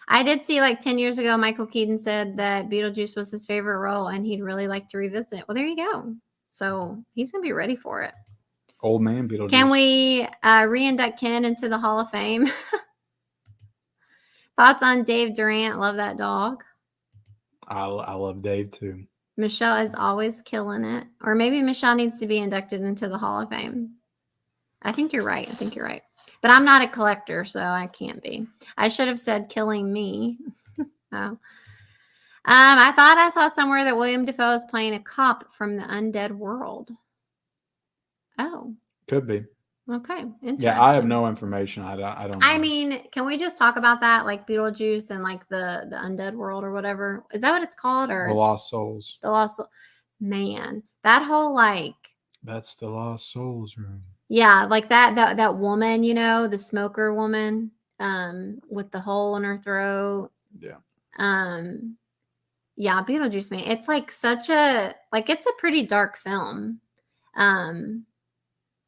I did see 10 years ago, Michael Keaton said that Beetlejuice was his favorite role and he'd really like to revisit. Well, there you go. So he's going to be ready for it. Old man Beetlejuice. Can we re-induct Ken into the Hall of Fame? Thoughts on Dave Durant? Love that dog. I love Dave too. Michelle is always killing it. Or maybe Michelle needs to be inducted into the Hall of Fame. I think you're right. But I'm not a collector, so I can't be. I should have said killing me. Oh. I thought I saw somewhere that William Dafoe is playing a cop from the undead world. Oh. Could be. Okay. Interesting. Yeah, I have no information. I don't know. I mean, can we just talk about that, like Beetlejuice and the undead world or whatever? Is that what it's called? Or The Lost Souls. The Lost Souls. Man, that whole That's the Lost Souls room. Yeah, like that woman, the smoker woman, with the hole in her throat. Yeah. Yeah, Beetlejuice, man. It's such a it's a pretty dark film.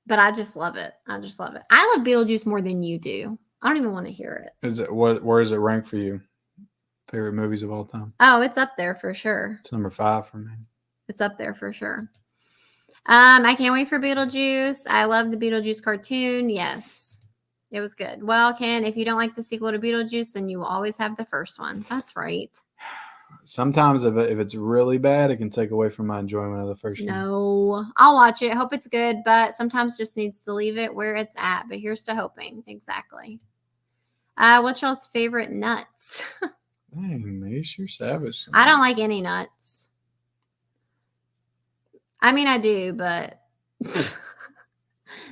But I just love it. I love Beetlejuice more than you do. I don't even want to hear it. Where is it ranked for you? Favorite movies of all time? Oh, it's up there for sure. It's number 5 for me. It's up there for sure. I can't wait for Beetlejuice. I love the Beetlejuice cartoon. Yes, it was good. Well, Ken, if you don't like the sequel to Beetlejuice, then you will always have the first one. That's right. Sometimes if it's really bad, it can take away from my enjoyment of the first one. No, I'll watch it. Hope it's good, but sometimes just needs to leave it where it's at. But here's to hoping. Exactly. What's y'all's favorite nuts? Dang, Mace, you're savage. I don't like any nuts. I mean, I do, but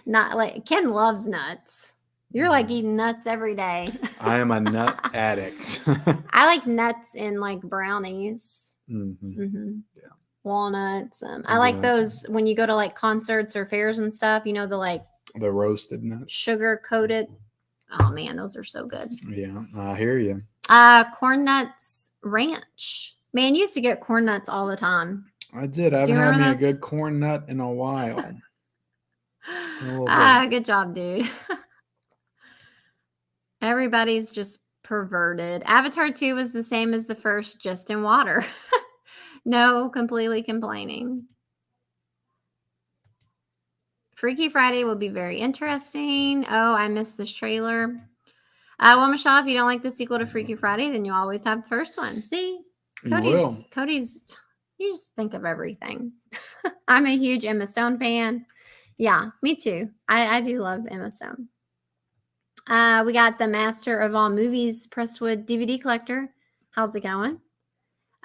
not Ken loves nuts. You're eating nuts every day. I am a nut addict. I like nuts in brownies. Mm-hmm. Mm-hmm. Yeah. Walnuts. I like those when you go to concerts or fairs and stuff. The roasted nuts, sugar coated. Oh man, those are so good. Yeah, I hear you. Corn nuts ranch. Man, you used to get corn nuts all the time. I did. I haven't had me a good corn nut in a while. Good job, dude. Everybody's just perverted. Avatar 2 was the same as the first, just in water. No, completely complaining. Freaky Friday will be very interesting. Oh, I missed this trailer. Well, Michelle, if you don't like the sequel to Freaky Friday, then you always have the first one. See, You will. Cody's, you just think of everything. I'm a huge Emma Stone fan. Yeah, me too. I do love Emma Stone. We got the Master of All Movies Prestwood DVD collector. How's it going?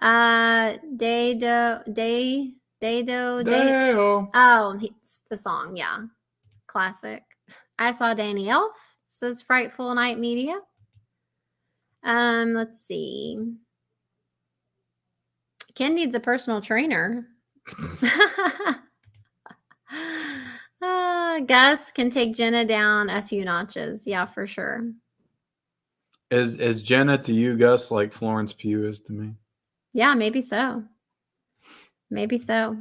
Dado. Dale. Oh, it's the song. Yeah, classic. I saw Danny Elf. Says Frightful Night Media. Let's see. Ken needs a personal trainer. Gus can take Jenna down a few notches. Yeah, for sure. Is Jenna to you, Gus, like Florence Pugh is to me? Yeah, maybe so. Maybe so.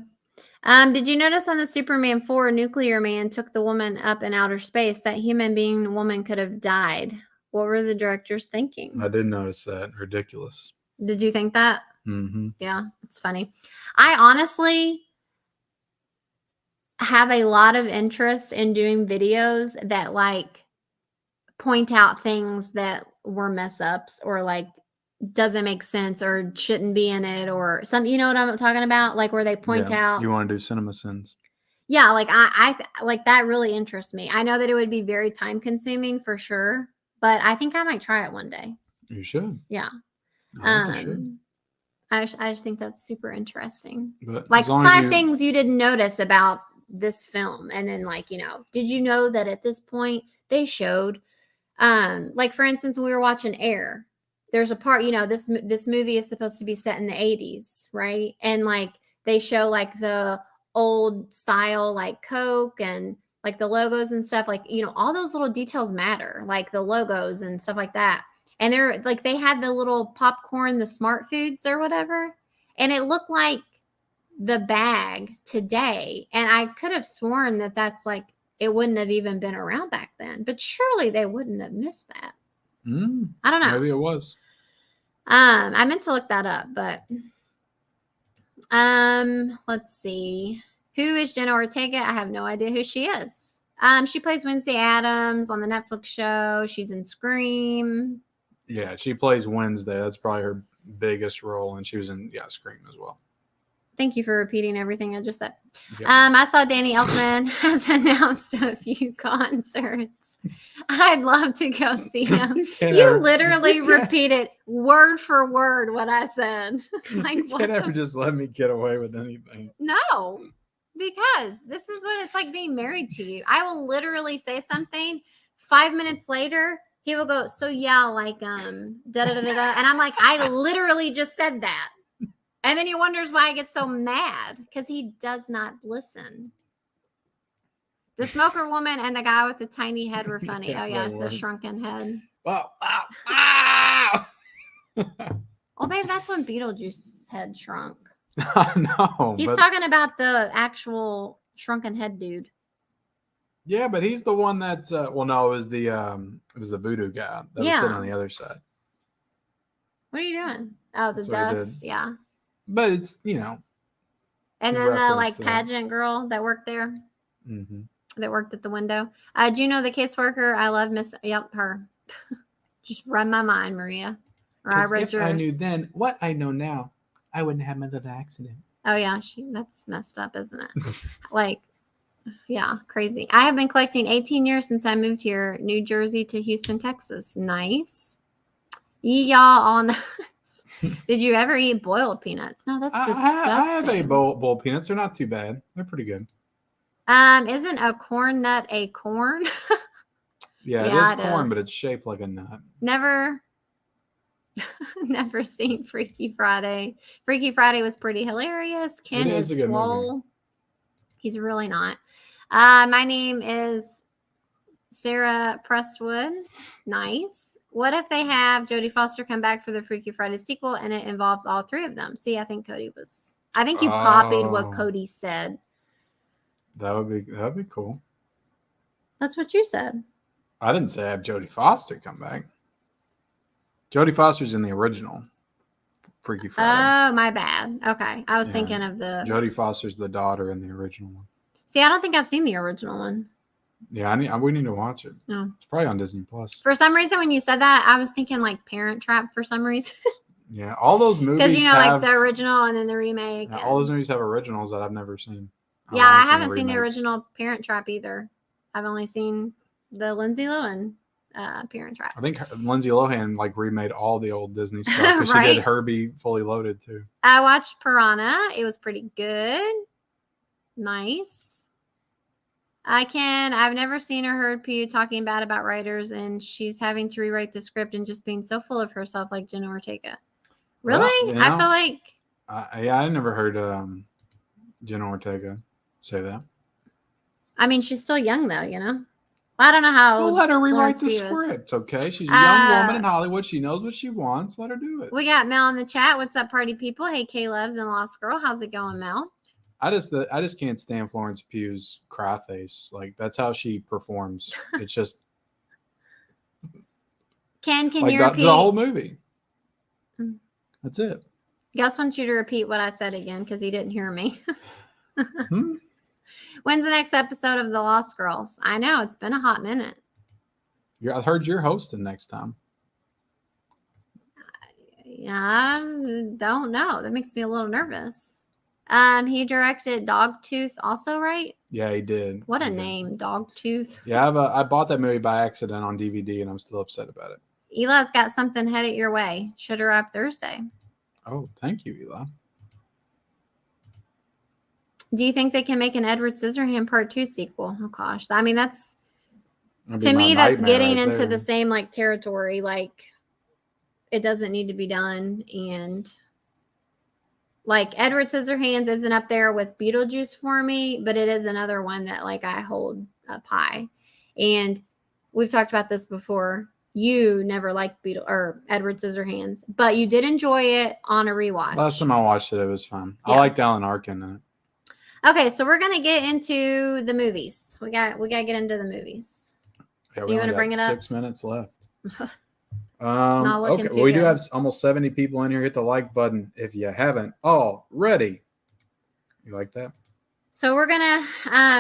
Did you notice on the Superman 4 Nuclear Man took the woman up in outer space? That human being woman could have died. What were the directors thinking? I did notice that. Ridiculous. Did you think that? Mm-hmm. Yeah, it's funny. I honestly have a lot of interest in doing videos that like point out things that were mess ups or like doesn't make sense or shouldn't be in it or some, you know what I'm talking about? Like where they point out. You want to do cinema sins? Yeah, like I like that really interests me. I know that it would be very time consuming for sure, but I think I might try it one day. You should. Yeah. I think you should. I just think that's super interesting. But like 5 things you didn't notice about this film, and then like, you know, did you know that at this point they showed, like for instance, when we were watching Air, there's a part, you know, this movie is supposed to be set in the 80s, right? And like they show like the old style like Coke and like the logos and stuff, like, you know, all those little details matter, like the logos and stuff like that. And they're like, they had the little popcorn, the smart foods or whatever. And it looked like the bag today. And I could have sworn that that's like, it wouldn't have even been around back then, but surely they wouldn't have missed that. I don't know. Maybe it was. I meant to look that up, but let's see. Who is Jenna Ortega? I have no idea who she is. She plays Wednesday Addams on the Netflix show. She's in Scream. Yeah, she plays Wednesday. That's probably her biggest role, and she was in Scream as well. Thank you for repeating everything I just said. Yeah. I saw Danny Elfman has announced a few concerts. I'd love to go see him. You literally repeated word for word what I said. Like, you can't ever just let me get away with anything. No, because this is what it's like being married to you. I will literally say something. 5 minutes later, he will go, so yeah, like, da da da da da. And I'm like, I literally just said that. And then he wonders why I get so mad because he does not listen. The smoker woman and the guy with the tiny head were funny. Yeah, oh, yeah, the shrunken head. Oh, Oh, babe, that's when Beetlejuice's head shrunk. No. He's talking about the actual shrunken head dude. Yeah, but he's the one that, well, no, it was the voodoo guy that was sitting on the other side. What are you doing? Oh, the dust. Yeah. But it's, you know. And then the like pageant girl that worked there. Mm-hmm. That worked at the window. Do you know the caseworker? I love Miss. Yep, her. Just run my mind, Maria. Or I read yours. I knew then what I know now, I wouldn't have my little accident. Oh yeah, that's messed up, isn't it? Like, yeah, crazy. I have been collecting 18 years since I moved here, New Jersey to Houston, Texas. Nice. Y'all all nuts. Did you ever eat boiled peanuts? No, that's disgusting. I have a boiled peanuts. They're not too bad. They're pretty good. Isn't a corn nut a corn? Yeah, it is corn, but it's shaped like a nut. Never seen Freaky Friday. Freaky Friday was pretty hilarious. Ken is swole. He's really not. My name is Sarah Prestwood. Nice. What if they have Jodie Foster come back for the Freaky Friday sequel and it involves all 3 of them? See, I think you copied what Cody said. That would be cool. That's what you said. I didn't say have Jodie Foster come back. Jodie Foster's in the original Freaky Friday. Oh, my bad. Okay. I was thinking of the... Jodie Foster's the daughter in the original one. See, I don't think I've seen the original one. Yeah, we need to watch it. Oh. It's probably on Disney Plus. For some reason, when you said that, I was thinking like Parent Trap for some reason. Yeah, all those movies Because, you know, have, like the original and then the remake. yeah, all those movies have originals that I've never seen. Yeah, I haven't seen the original Parent Trap either. I've only seen the Lindsay Lohan Parent Trap. I think Lindsay Lohan like remade all the old Disney stuff because Right? she did Herbie Fully Loaded too. I watched Piranha. It was pretty good. Nice. I've never seen or heard Pew talking bad about writers, and she's having to rewrite the script and just being so full of herself like Jenna Ortega. Really? Well, you know, I feel like... I never heard Jenna Ortega say that. I mean, she's still young though, you know? I don't know how Well, let her rewrite the Pugh is. script, okay? She's a young woman in Hollywood. She knows what she wants. Let her do it. We got Mel in the chat. What's up, party people? Hey, K-Loves and Lost Girl. How's it going, Mel? I just can't stand Florence Pugh's cry face. Like, that's how she performs. It's just Can like you repeat the whole movie? That's it. Gus wants you to repeat what I said again because he didn't hear me. Hmm? When's the next episode of The Lost Girls? I know, it's been a hot minute. I heard you're hosting next time. I don't know. That makes me a little nervous. He directed Dogtooth also, right? Yeah, he did. What a name, Dogtooth. Yeah, I bought that movie by accident on DVD, and I'm still upset about it. Eli's got something headed your way. Should arrive Thursday. Oh, thank you, Eli. Do you think they can make an Edward Scissorhand Part 2 sequel? Oh gosh. I mean, that's That'd be to my me, that's nightmare getting right into there. the same like territory. Like, it doesn't need to be done. And like Edward Scissorhands isn't up there with Beetlejuice for me, but it is another one that like I hold up high. And we've talked about this before. You never liked Edward Scissorhands, but you did enjoy it on a rewatch. Last time I watched it, it was fun. Yeah. I liked Alan Arkin in it. Okay, so we're gonna get into the movies. We got to get into the movies. Yeah, So we you only want to bring got it up? 6 minutes left. Not looking Okay, too we do good. have almost 70 people in here. Hit the like button if you haven't already. You like that? So we're gonna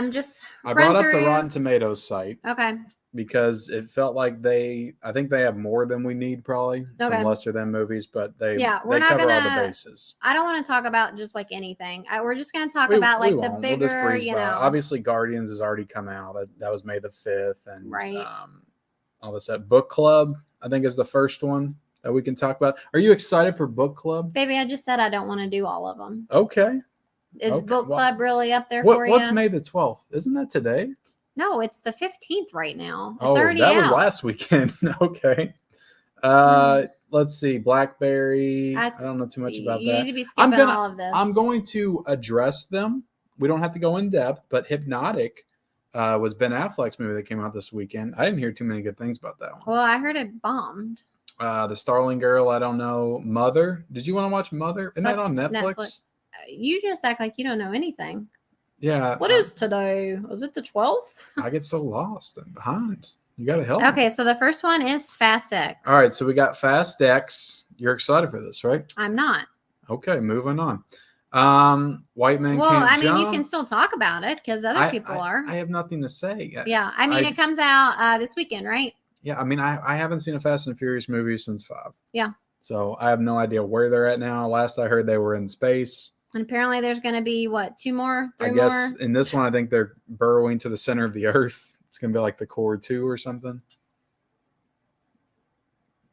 just I run brought up through. the Rotten Tomatoes site Okay. because it felt like I think they have more than we need, probably Okay. some lesser than movies, but We're they not cover all gonna- the bases. I don't want to talk about just like anything. We're just gonna talk We about like the won't. We'll just bigger, breeze you by. know. Obviously, Guardians has already come out. That was May the 5th, and Right. All this stuff. Book Club, I think, is the first one that we can talk about. Are you excited for Book Club? Baby, I just said I don't want to do all of them. Okay. Is Okay. Book Club really up there for you? What's May the 12th? Isn't that today? No, it's the 15th right now. It's Oh, already that out. was last weekend. Okay. Let's see. Blackberry. I don't know too much about you that. need to be skipping all of this. I'm going to address them. We don't have to go in depth, but Hypnotic was Ben Affleck's movie that came out this weekend. I didn't hear too many good things about that one. Well, I heard it bombed. The Starling Girl, I don't know. Mother. Did you want to watch Mother? Isn't that on Netflix? You just act like you don't know anything. Yeah. What is today? Was it the 12th? I get so lost and behind. You got to help me. Okay, so the first one is Fast X. All right, so we got Fast X. You're excited for this, right? I'm not. Okay, moving on. White Man Well, Can't I mean, Jump. you can still talk about it because other people are. I have nothing to say. Yeah, I mean, it comes out this weekend, right? Yeah, I mean, I haven't seen a Fast and Furious movie since 5. Yeah. So I have no idea where they're at now. Last I heard, they were in space. And apparently there's going to be, what, 2 more, 3 I more? guess in this one, I think they're burrowing to the center of the Earth. It's going to be like the Core 2 or something.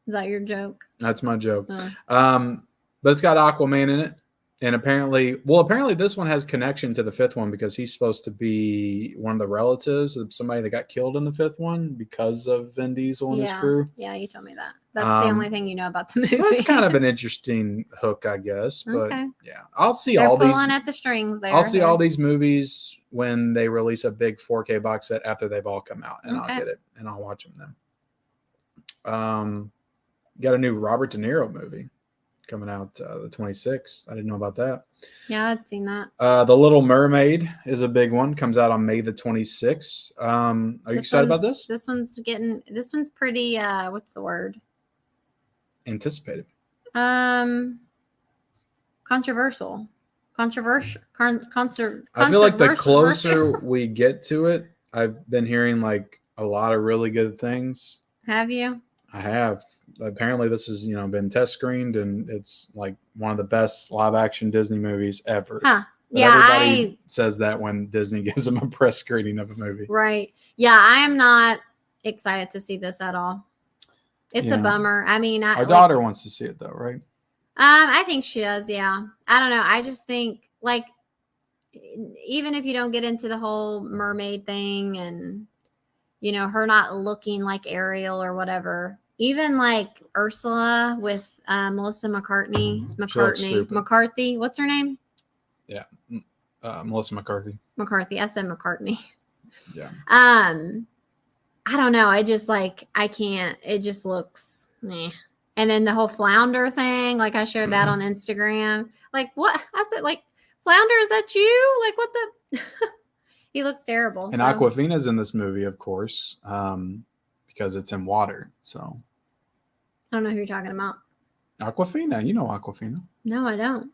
Is that your joke? That's my joke. Oh. But it's got Aquaman in it. And apparently this one has connection to the 5th one because he's supposed to be one of the relatives of somebody that got killed in the 5th one because of Vin Diesel and his crew. Yeah, you told me that. That's the only thing you know about the movie. So that's kind of an interesting hook, I guess. But Okay. yeah, I'll see They're all these. pulling at the strings there. I'll see all these movies when they release a big 4K box set after they've all come out, and Okay. I'll get it and I'll watch them then. Got a new Robert De Niro movie coming out the 26th. I didn't know about that. Yeah, I'd seen that. The Little Mermaid is a big one. Comes out on May the 26th. Are you excited about this? This one's pretty, what's the word? Anticipated. Controversial. I feel like the closer we get to it, I've been hearing like a lot of really good things. Have you? I have. Apparently, this has been test screened, and it's like one of the best live action Disney movies ever. Huh. But Yeah, everybody says that when Disney gives them a press screening of a movie. Right. Yeah, I am not excited to see this at all. It's a bummer. I mean, our daughter wants to see it though, right? I think she does. Yeah. I don't know. I just think like even if you don't get into the whole mermaid thing and her not looking like Ariel or whatever, even like Ursula with Melissa McCarthy. What's her name? Yeah. Melissa McCarthy. I said McCartney. Yeah. I don't know. I just I can't. It just looks meh. And then the whole flounder thing, like I shared that on Instagram. Like what? I said, like, Flounder, is that you? Like what the? He looks terrible. And Awkwafina's in this movie, of course, because it's in water. So I don't know who you're talking about. Awkwafina, you know Awkwafina. No, I don't.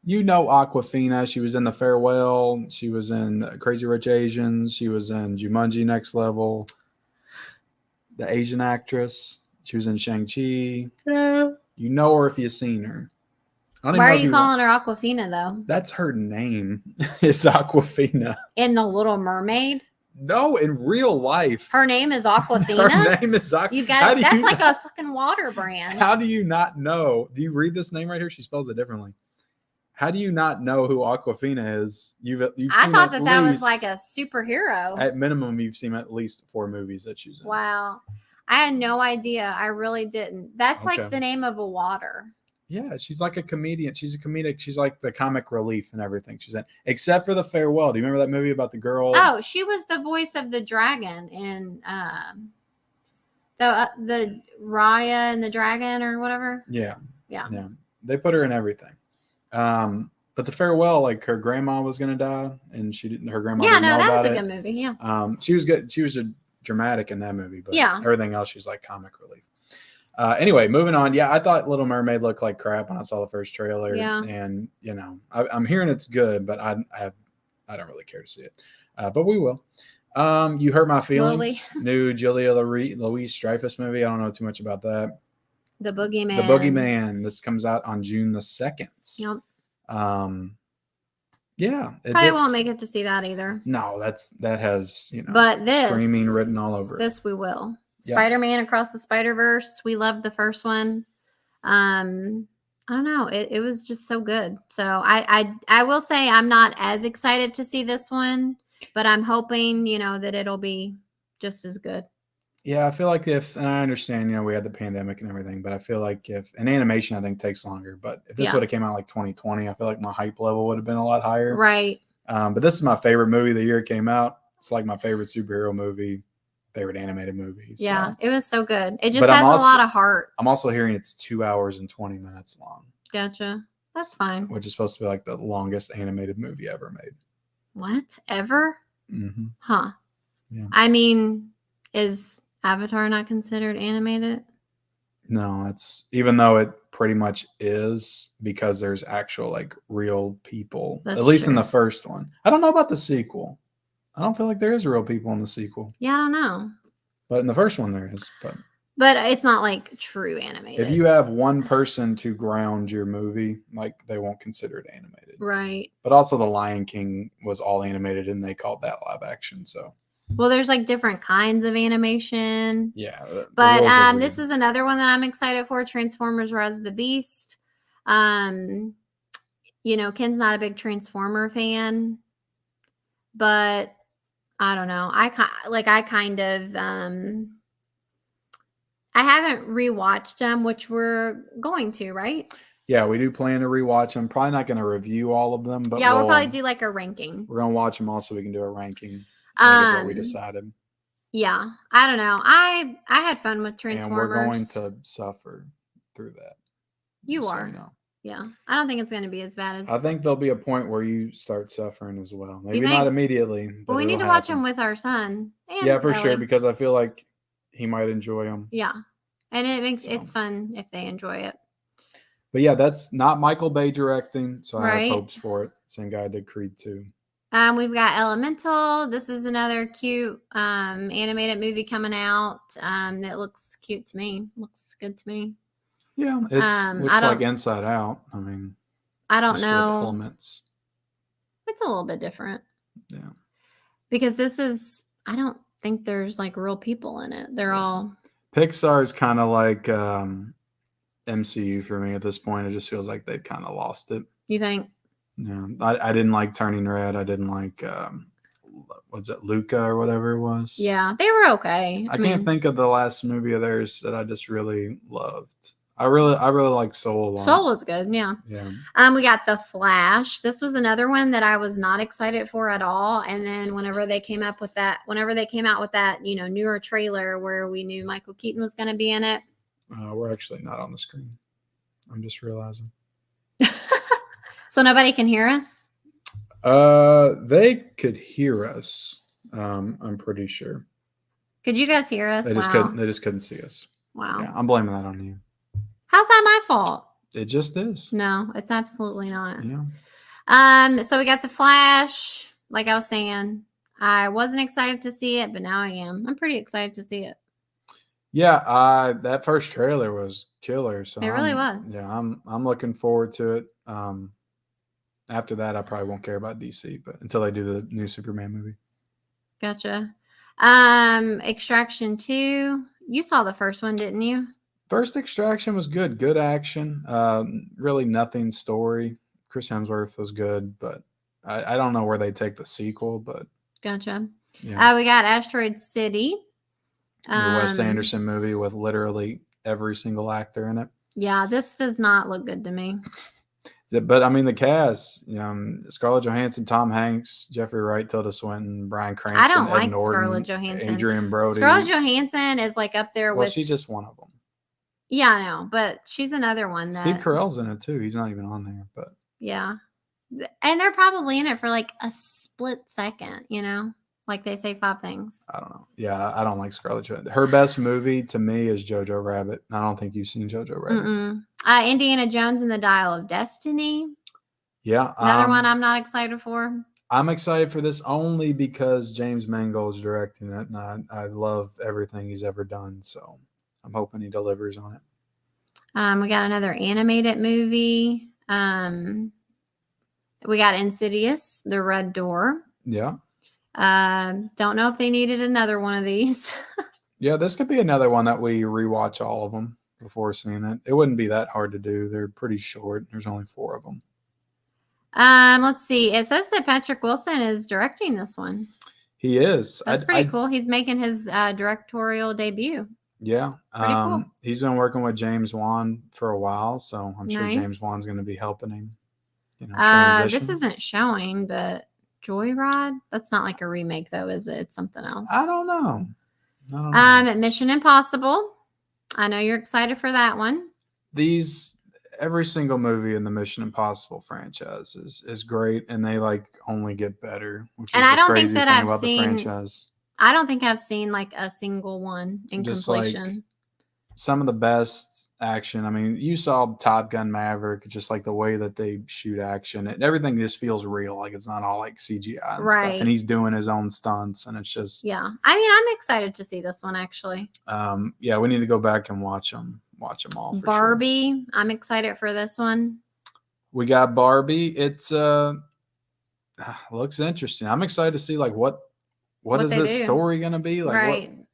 You know Awkwafina. She was in The Farewell. She was in Crazy Rich Asians. She was in Jumanji Next Level. The Asian actress. She was in Shang-Chi. Yeah. You know her if you've seen her. Why are you calling her Awkwafina, though? That's her name. It's Awkwafina. In The Little Mermaid? No, in real life. Her name is Awkwafina? Her name is Awkwafina. You got it. That's like a fucking water brand. How do you not know? Do you read this name right here? She spells it differently. How do you not know who Awkwafina is? I thought that was like a superhero. At minimum, you've seen at least 4 movies that she's in. Wow. I had no idea. I really didn't. That's like the name of a water. Yeah, she's like a comedian. She's a comedic. She's like the comic relief and everything she's in. Except for The Farewell. Do you remember that movie about the girl? Oh, she was the voice of the dragon in the Raya and the Dragon or whatever. Yeah. They put her in everything. But The Farewell, like her grandma was gonna die, and she didn't. Her grandma. Yeah, no, that was a good movie. Yeah. She was good. She was a dramatic in that movie, but everything else she's like comic relief. Anyway, moving on. Yeah, I thought Little Mermaid looked like crap when I saw the first trailer. Yeah. And I'm hearing it's good, but I don't really care to see it. But we will. You Hurt My Feelings. New Julia Louis-Dreyfus movie. I don't know too much about that. The Boogeyman. The Boogeyman. This comes out on June the 2nd. Yep. Yeah. Probably won't make it to see that either. No, that has but this screaming written all over it. This we will. Spider-Man Across the Spider-Verse. We loved the first one. I don't know. It was just so good. So I will say I'm not as excited to see this one, but I'm hoping, that it'll be just as good. Yeah, I feel like and I understand, we had the pandemic and everything, but I feel like an animation, I think, takes longer. But if this would have came out like 2020, I feel like my hype level would have been a lot higher. Right. But this is my favorite movie the year it came out. It's like my favorite superhero movie, favorite animated movie. Yeah, it was so good. It just has a lot of heart. I'm also hearing it's 2 hours and 20 minutes long. Gotcha. That's fine. Which is supposed to be like the longest animated movie ever made. What? Ever? Mm-hmm. Huh. Yeah. I mean, is Avatar not considered animated? No, even though it pretty much is, because there's actual like real people. That's at least true. in the first one. I don't know about the sequel. I don't feel like there is real people in the sequel. Yeah, I don't know. But in the first one there is. But it's not like true animated. If you have one person to ground your movie, like they won't consider it animated. Right. But also The Lion King was all animated and they called that live action. So. Well, there's like different kinds of animation. Yeah. But this is another one that I'm excited for. Transformers Rise of the Beast. Ken's not a big Transformer fan. But I don't know. I haven't rewatched them, which we're going to, right? Yeah, we do plan to rewatch them. Probably not going to review all of them, but we'll probably do like a ranking. We're going to watch them all so we can do a ranking. Is what we decided. Yeah, I don't know. I had fun with Transformers. And we're going to suffer through that. You are. So Yeah, I don't think it's going to be as bad as. I think there'll be a point where you start suffering as well. Maybe not immediately. But we need to watch them with our son. Yeah, for sure, because I feel like he might enjoy them. Yeah, and it's fun if they enjoy it. But yeah, that's not Michael Bay directing, so I have hopes for it. Same guy did Creed 2. We've got Elemental. This is another cute animated movie coming out that looks cute to me. Looks good to me. Yeah, it looks like Inside Out. I mean, I don't just know. with elements. It's a little bit different. Yeah. Because this is, I don't think there's like real people in it. They're all. Pixar is kind of like MCU for me at this point. It just feels like they've kind of lost it. You think? Yeah, I didn't like Turning Red. I didn't like what's it, Luca or whatever it was. Yeah, they were okay. I can't think of the last movie of theirs that I just really loved. I really like Soul a lot. Soul was good, yeah. Yeah. We got The Flash. This was another one that I was not excited for at all. And then whenever they came out with that, newer trailer where we knew Michael Keaton was going to be in it. We're actually not on the screen. I'm just realizing. So nobody can hear us? They could hear us. I'm pretty sure. Could you guys hear us? They just couldn't see us. Wow. Yeah, I'm blaming that on you. How's that my fault? It just is. No, it's absolutely not. Yeah. So we got The Flash. Like I was saying, I wasn't excited to see it, but now I am. I'm pretty excited to see it. Yeah, that first trailer was killer. So it really was. Yeah, I'm looking forward to it. After that, I probably won't care about DC, but until they do the new Superman movie. Gotcha. Extraction 2. You saw the first one, didn't you? First Extraction was good. Good action. Really nothing story. Chris Hemsworth was good, but I don't know where they take the sequel, but gotcha. Yeah. We got Asteroid City. The Wes Anderson movie with literally every single actor in it. Yeah, this does not look good to me. But I mean, the cast, Scarlett Johansson, Tom Hanks, Jeffrey Wright, Tilda Swinton, Bryan Cranston, I don't Ed like Norton, Scarlett Johansson. Adrian Brody. Scarlett Johansson is like up there with. Well, she's just one of them. Yeah, I know, but she's another one that. Steve Carell's in it too. He's not even on there, but. Yeah, and they're probably in it for like a split second, like they say 5 things. I don't know. Yeah, I don't like Scarlett Johansson. Her best movie to me is Jojo Rabbit. I don't think you've seen Jojo Rabbit. Indiana Jones and the Dial of Destiny. Yeah. Another one I'm not excited for. I'm excited for this only because James Mangold is directing it, and I love everything he's ever done. So I'm hoping he delivers on it. We got another animated movie. We got Insidious, The Red Door. Yeah. Don't know if they needed another one of these. Yeah, this could be another one that we rewatch all of them before seeing it. It wouldn't be that hard to do. They're pretty short. There's only 4 of them. Let's see. It says that Patrick Wilson is directing this one. He is. That's pretty cool. He's making his directorial debut. Yeah. Pretty cool. He's been working with James Wan for a while, so I'm sure James Wan's going to be helping him. Transition. This isn't showing, but Joyride? That's not like a remake, though, is it? It's something else. I don't know. Mission Impossible. I know you're excited for that one. Every single movie in the Mission Impossible franchise is great, and they only get better. Which is I don't crazy think that thing I've about seen. The franchise. I don't think I've seen like a single one in completion. Some of the best action. I mean, you saw Top Gun Maverick, just like the way that they shoot action. Everything just feels real. Like it's not all like CGI and stuff. And he's doing his own stunts, and it's just. Yeah. I mean, I'm excited to see this one, actually. Yeah, we need to go back and watch them all. Barbie. Sure. I'm excited for this one. We got Barbie. It's looks interesting. I'm excited to see what is this story going to be?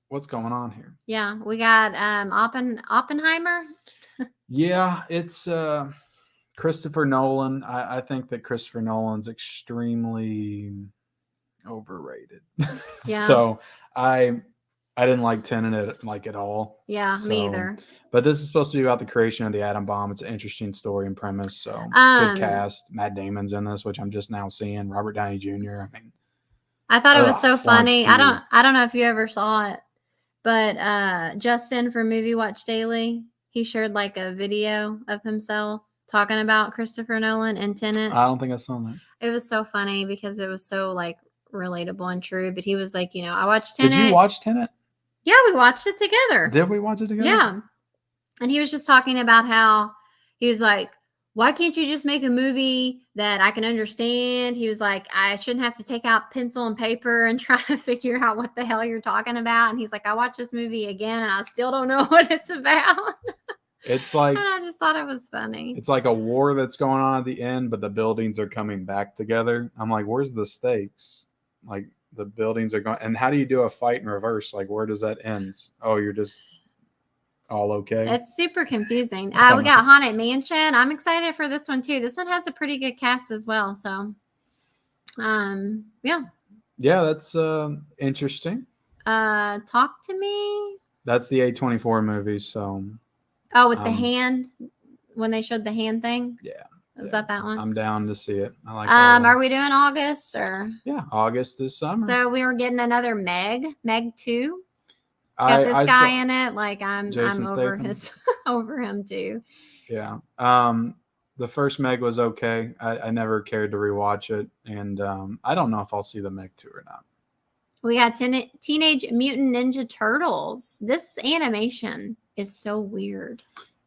What's going on here? Yeah, we got Oppenheimer. Yeah, it's Christopher Nolan. I think that Christopher Nolan's extremely overrated. Yeah. So I didn't like Tenet at all. Yeah, me either. But this is supposed to be about the creation of the atom bomb. It's an interesting story and premise. So good cast. Matt Damon's in this, which I'm just now seeing. Robert Downey Jr. I thought it was so funny. I don't know if you ever saw it, but Justin from Movie Watch Daily, he shared a video of himself talking about Christopher Nolan and Tenet. I don't think I saw that. It was so funny because it was so relatable and true. But he was I watched Tenet. Did you watch Tenet? Yeah, we watched it together. Did we watch it together? Yeah. And he was just talking about how he was why can't you just make a movie that I can understand? He was like, I shouldn't have to take out pencil and paper and try to figure out what the hell you're talking about. And he's like, I watched this movie again and I still don't know what it's about. It's like, and I just thought it was funny. it's like a war that's going on at the end, but the buildings are coming back together. I'm like, where's the stakes? Like the buildings are going, and how do you do a fight in reverse? Like, where does that end? Oh, you're just all okay. It's super confusing. We got Haunted Mansion. I'm excited for this one too. This one has a pretty good cast as well. So, yeah. Yeah, that's interesting. Talk to Me. That's the A24 movie. So. Oh, with the hand, when they showed the hand thing. Yeah. Was that one? I'm down to see it. I like. Are we doing August or? Yeah, August this summer. So we were getting another Meg 2. It's got this guy in it. Like I'm over over him too. Yeah. The first Meg was okay. I never cared to rewatch it, and I don't know if I'll see the Meg 2 or not. We got Teenage Mutant Ninja Turtles. This animation is so weird.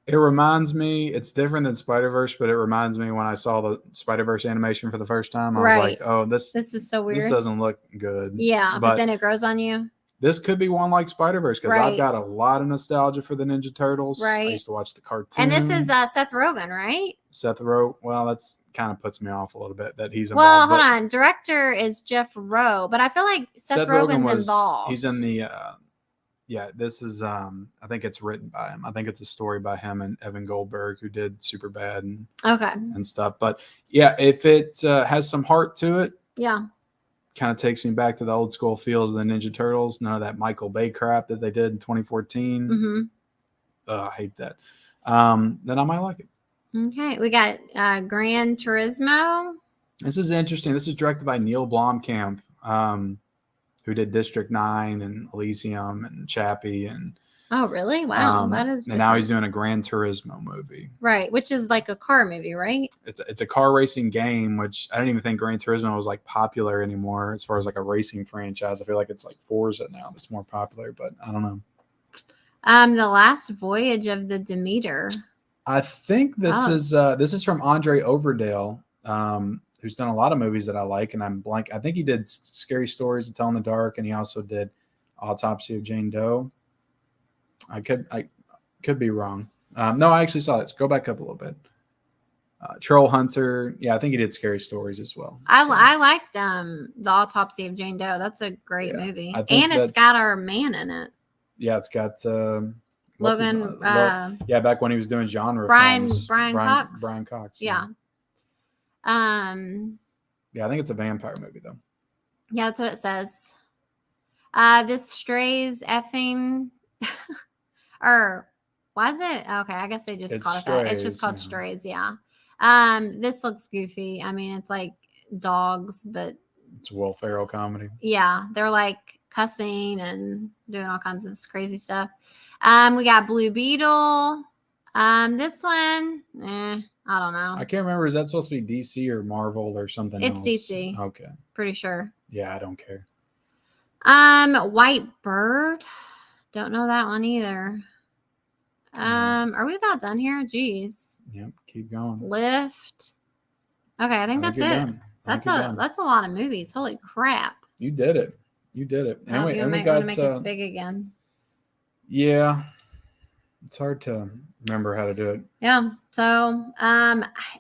It reminds me, it's different than Spider-Verse, but it reminds me when I saw the Spider-Verse animation for the first time. I was like, oh, this is so weird. This doesn't look good. Yeah, but then it grows on you. This could be one like Spider-Verse because I've got a lot of nostalgia for the Ninja Turtles. Right. I used to watch the cartoon. And this is Seth Rogen, right? Seth Rogen. Well, that's kind of puts me off a little bit that he's involved. Well, hold on. Director is Jeff Rowe, but I feel like Seth Rogen's involved. He's in the this is I think it's written by him. I think it's a story by him and Evan Goldberg, who did Superbad and stuff. But yeah, if it has some heart to it, kind of takes me back to the old school feels of the Ninja Turtles. None of that Michael Bay crap that they did in 2014. Mm-hmm. I hate that. Then I might like it. Okay, we got Gran Turismo. This is interesting. This is directed by Neil Blomkamp, who did District 9 and Elysium and Chappie and. Oh, really? Wow, that is. And now he's doing a Gran Turismo movie. Right, which is like a car movie, right? It's a car racing game, which I don't even think Gran Turismo was like popular anymore as far as like a racing franchise. I feel like it's like Forza now that's more popular, but I don't know. The Last Voyage of the Demeter. I think this is from Andre Overdale, who's done a lot of movies that I like, and I'm blank. I think he did Scary Stories to Tell in the Dark, and he also did Autopsy of Jane Doe. I could be wrong. No, I actually saw this. Go back up a little bit. Troll Hunter. Yeah, I think he did Scary Stories as well. I liked the Autopsy of Jane Doe. That's a great movie, and it's got our man in it. Yeah, it's got Logan. Back when he was doing genre films. Brian Cox. Brian Cox. Yeah. Yeah, I think it's a vampire movie though. Yeah, that's what it says. This Strays effing. Or was it? Okay, I guess they just called it that. It's just called Strays, yeah. This looks goofy. I mean, it's like dogs, but it's a Will Ferrell comedy. Yeah, they're like cussing and doing all kinds of crazy stuff. We got Blue Beetle. This one, I don't know. I can't remember. Is that supposed to be DC or Marvel or something else? It's DC. Okay. Pretty sure. Yeah, I don't care. White Bird. Don't know that one either. Are we about done here? Jeez. Yep, keep going. Lift. Okay, I think that's it. That's a lot of movies. Holy crap. You did it. And we got to make this big again. Yeah. It's hard to remember how to do it. Yeah. So,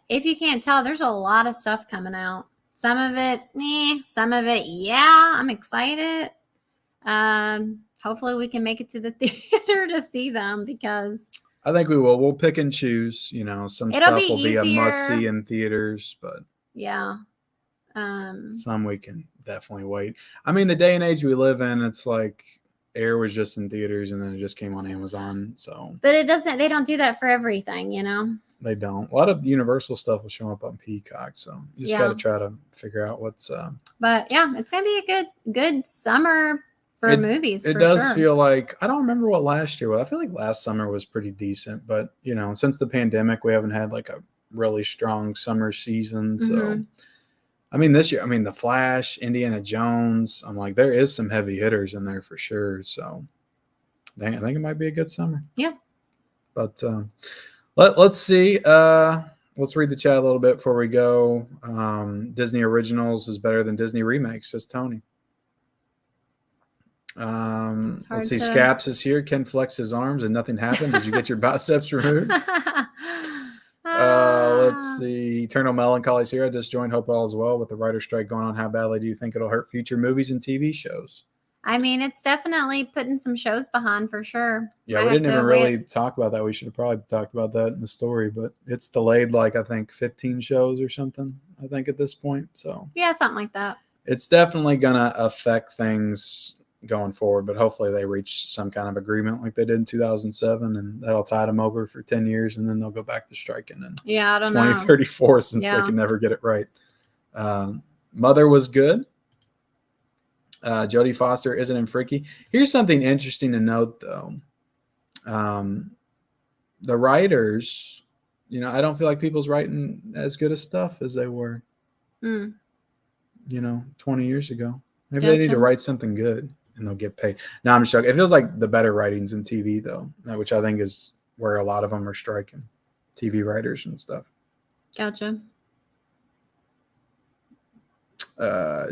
if you can't tell, there's a lot of stuff coming out. Some of it, some of it, yeah, I'm excited. Hopefully we can make it to the theater to see them because I think we will. We'll pick and choose. Some stuff will be a must see in theaters, but yeah, some we can definitely wait. I mean, the day and age we live in, it's like Air was just in theaters and then it just came on Amazon. So, but they don't do that for everything, They don't. A lot of Universal stuff will show up on Peacock, so you just got to try to figure out what's. But yeah, it's gonna be a good summer. For movies, it does feel like I don't remember what last year was. I feel like last summer was pretty decent, but since the pandemic, we haven't had like a really strong summer season. So, I mean, this year, The Flash, Indiana Jones. I'm like, there is some heavy hitters in there for sure. So, I think it might be a good summer. Yeah. But let's see. let's read the chat a little bit before we go. Disney originals is better than Disney remakes, says Tony. Let's see. Scaps is here. Ken flexed his arms and nothing happened. Did you get your biceps removed? Let's see. Eternal Melancholy's here. I just joined. Hope all is well with the writer strike going on. How badly do you think it'll hurt future movies and TV shows? I mean, it's definitely putting some shows behind for sure. Yeah, we didn't even really talk about that. We should have probably talked about that in the story, but it's delayed like I think 15 shows or something, I think at this point. So yeah, something like that. It's definitely going to affect things going forward, but hopefully they reach some kind of agreement like they did in 2007, and that'll tide them over for 10 years, and then they'll go back to striking in 2034 since they can never get it right. Mother was good. Jodie Foster isn't in Freaky. Here's something interesting to note, though. The writers, I don't feel like people's writing as good a stuff as they were, 20 years ago. Maybe they need to write something good and they'll get paid. Now I'm shocked. It feels like the better writings in TV, though, which I think is where a lot of them are striking, TV writers and stuff. Gotcha.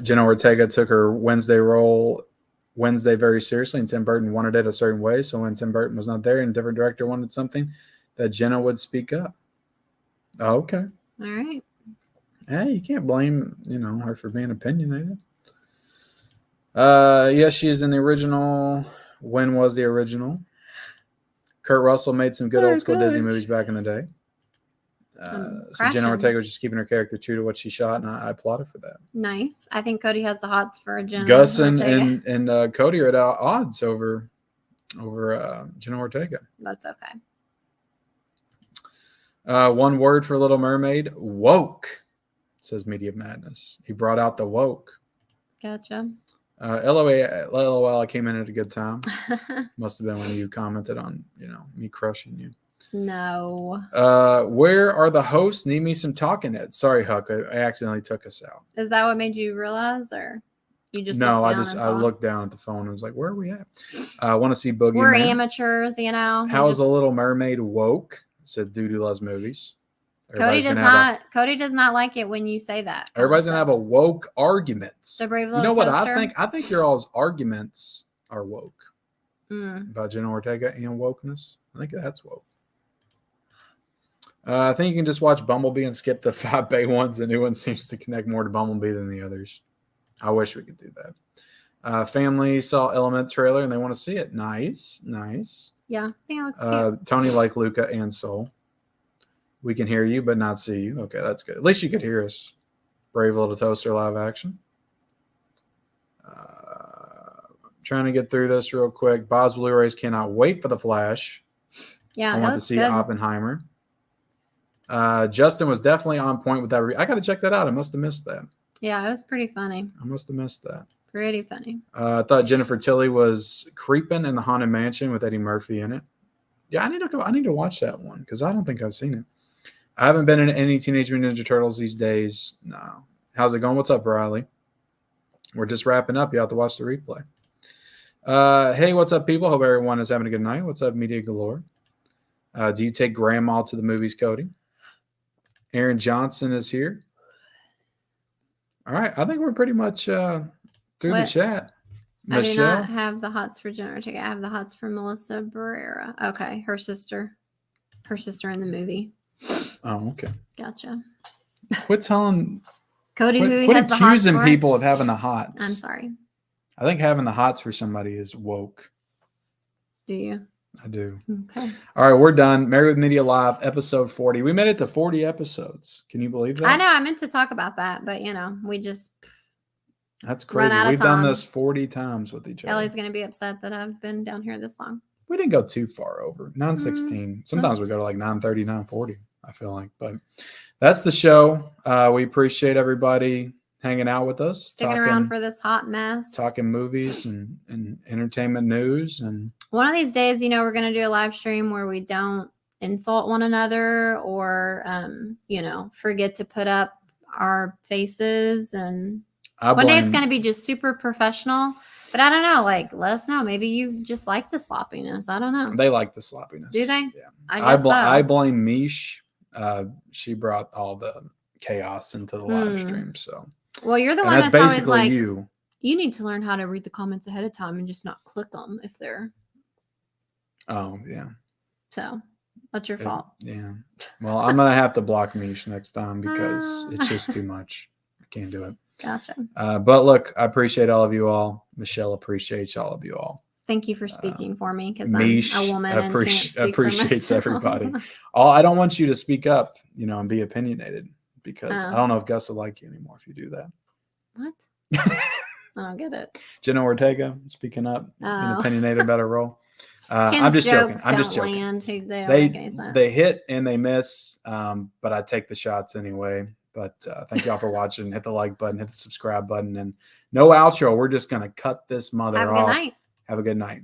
Jenna Ortega took her Wednesday role very seriously, and Tim Burton wanted it a certain way. So when Tim Burton was not there and a different director wanted something, that Jenna would speak up. Oh, okay. All right. Hey, you can't blame, her for being opinionated. Yes, she is in the original. When was the original? Kurt Russell made some good old school Disney movies back in the day. So Jenna Ortega was just keeping her character true to what she shot, and I applaud her for that. Nice. I think Cody has the hots for Jenna. Gus and Cody are at odds over Jenna Ortega. That's okay. One word for Little Mermaid: woke. Says Media Madness. He brought out the woke. Gotcha. LOL, I came in at a good time. Must have been when you commented on, me crushing you. No. Where are the hosts? Need me some talking heads. Sorry, Huck. I accidentally took us out. Is that what made you realize, or you just no? I looked down at the phone and was like, "Where are we at?" I want to see Boogie. We're amateurs, How is a Little Mermaid woke? Said Dude Who Loves Movies. Cody does not like it when you say that. Everybody's gonna have a woke arguments. The brave little what toaster? I think? I think your all's arguments are woke. About Jenna Ortega and wokeness. I think that's woke. I think you can just watch Bumblebee and skip the 5 Bay ones. The new one seems to connect more to Bumblebee than the others. I wish we could do that. Family saw Element trailer and they want to see it. Nice. Yeah, I think it looks cute. Tony liked Luca and Soul. We can hear you, but not see you. Okay, that's good. At least you could hear us. Brave Little Toaster live action. Trying to get through this real quick. Bob's Blu-rays cannot wait for The Flash. Yeah, I want to see Oppenheimer. Justin was definitely on point with that. I got to check that out. I must have missed that. Yeah, it was pretty funny. I must have missed that. Pretty funny. I thought Jennifer Tilly was creeping in the Haunted Mansion with Eddie Murphy in it. Yeah, I need to watch that one because I don't think I've seen it. I haven't been in any Teenage Mutant Ninja Turtles these days. No. How's it going? What's up, Riley? We're just wrapping up. You have to watch the replay. Hey, what's up, people? Hope everyone is having a good night. What's up, Media Galore? Do you take Grandma to the movies, Cody? Aaron Johnson is here. All right. I think we're pretty much through the chat. I do not have the hots for Jenna Ortega. I have the hots for Melissa Barrera. Okay. Her sister in the movie. Oh, okay. Gotcha. Quit telling Cody who quit has the hots accusing for? people of having the hots. I'm sorry. I think having the hots for somebody is woke. Do you? I do. Okay. All right, we're done. Married with Media Live, episode 40. We made it to 40 episodes. Can you believe that? I know. I meant to talk about that, but we just. That's crazy. We've done this 40 times with each other. Ellie's going to be upset that I've been down here this long. We didn't go too far over. 9:16. Sometimes we go to like 9:30, 9:40, I feel like. But that's the show. We appreciate everybody hanging out with us. Sticking around for this hot mess. Talking movies and entertainment news. And one of these days, we're going to do a live stream where we don't insult one another or, forget to put up our faces. And one day it's going to be just super professional. But I don't know. Let us know. Maybe you just like the sloppiness. I don't know. They like the sloppiness. Do they? Yeah. I guess so. I blame Mish she brought all the chaos into the live stream. So, well, you're the and one that's that's always basically like, you. You need to learn how to read the comments ahead of time and just not click them if they're. Oh yeah. So that's your fault. Yeah. Well, I'm gonna have to block Mish next time because it's just too much. I can't do it. Gotcha. But look, I appreciate all of you all. Michelle appreciates all of you all. Thank you for speaking for me because Mish I'm a woman and can't speak appreciates for myself. everybody. I don't want you to speak up, and be opinionated because I don't know if Gus will like you anymore if you do that. What? I don't get it. Jenna Ortega speaking up and opinionated about her role. I'm just joking. I'm just joking. They hit and they miss, but I take the shots anyway. But thank y'all for watching. Hit the like button, hit the subscribe button, and no outro. We're just gonna cut this mother off. Have a good night. Have a good night.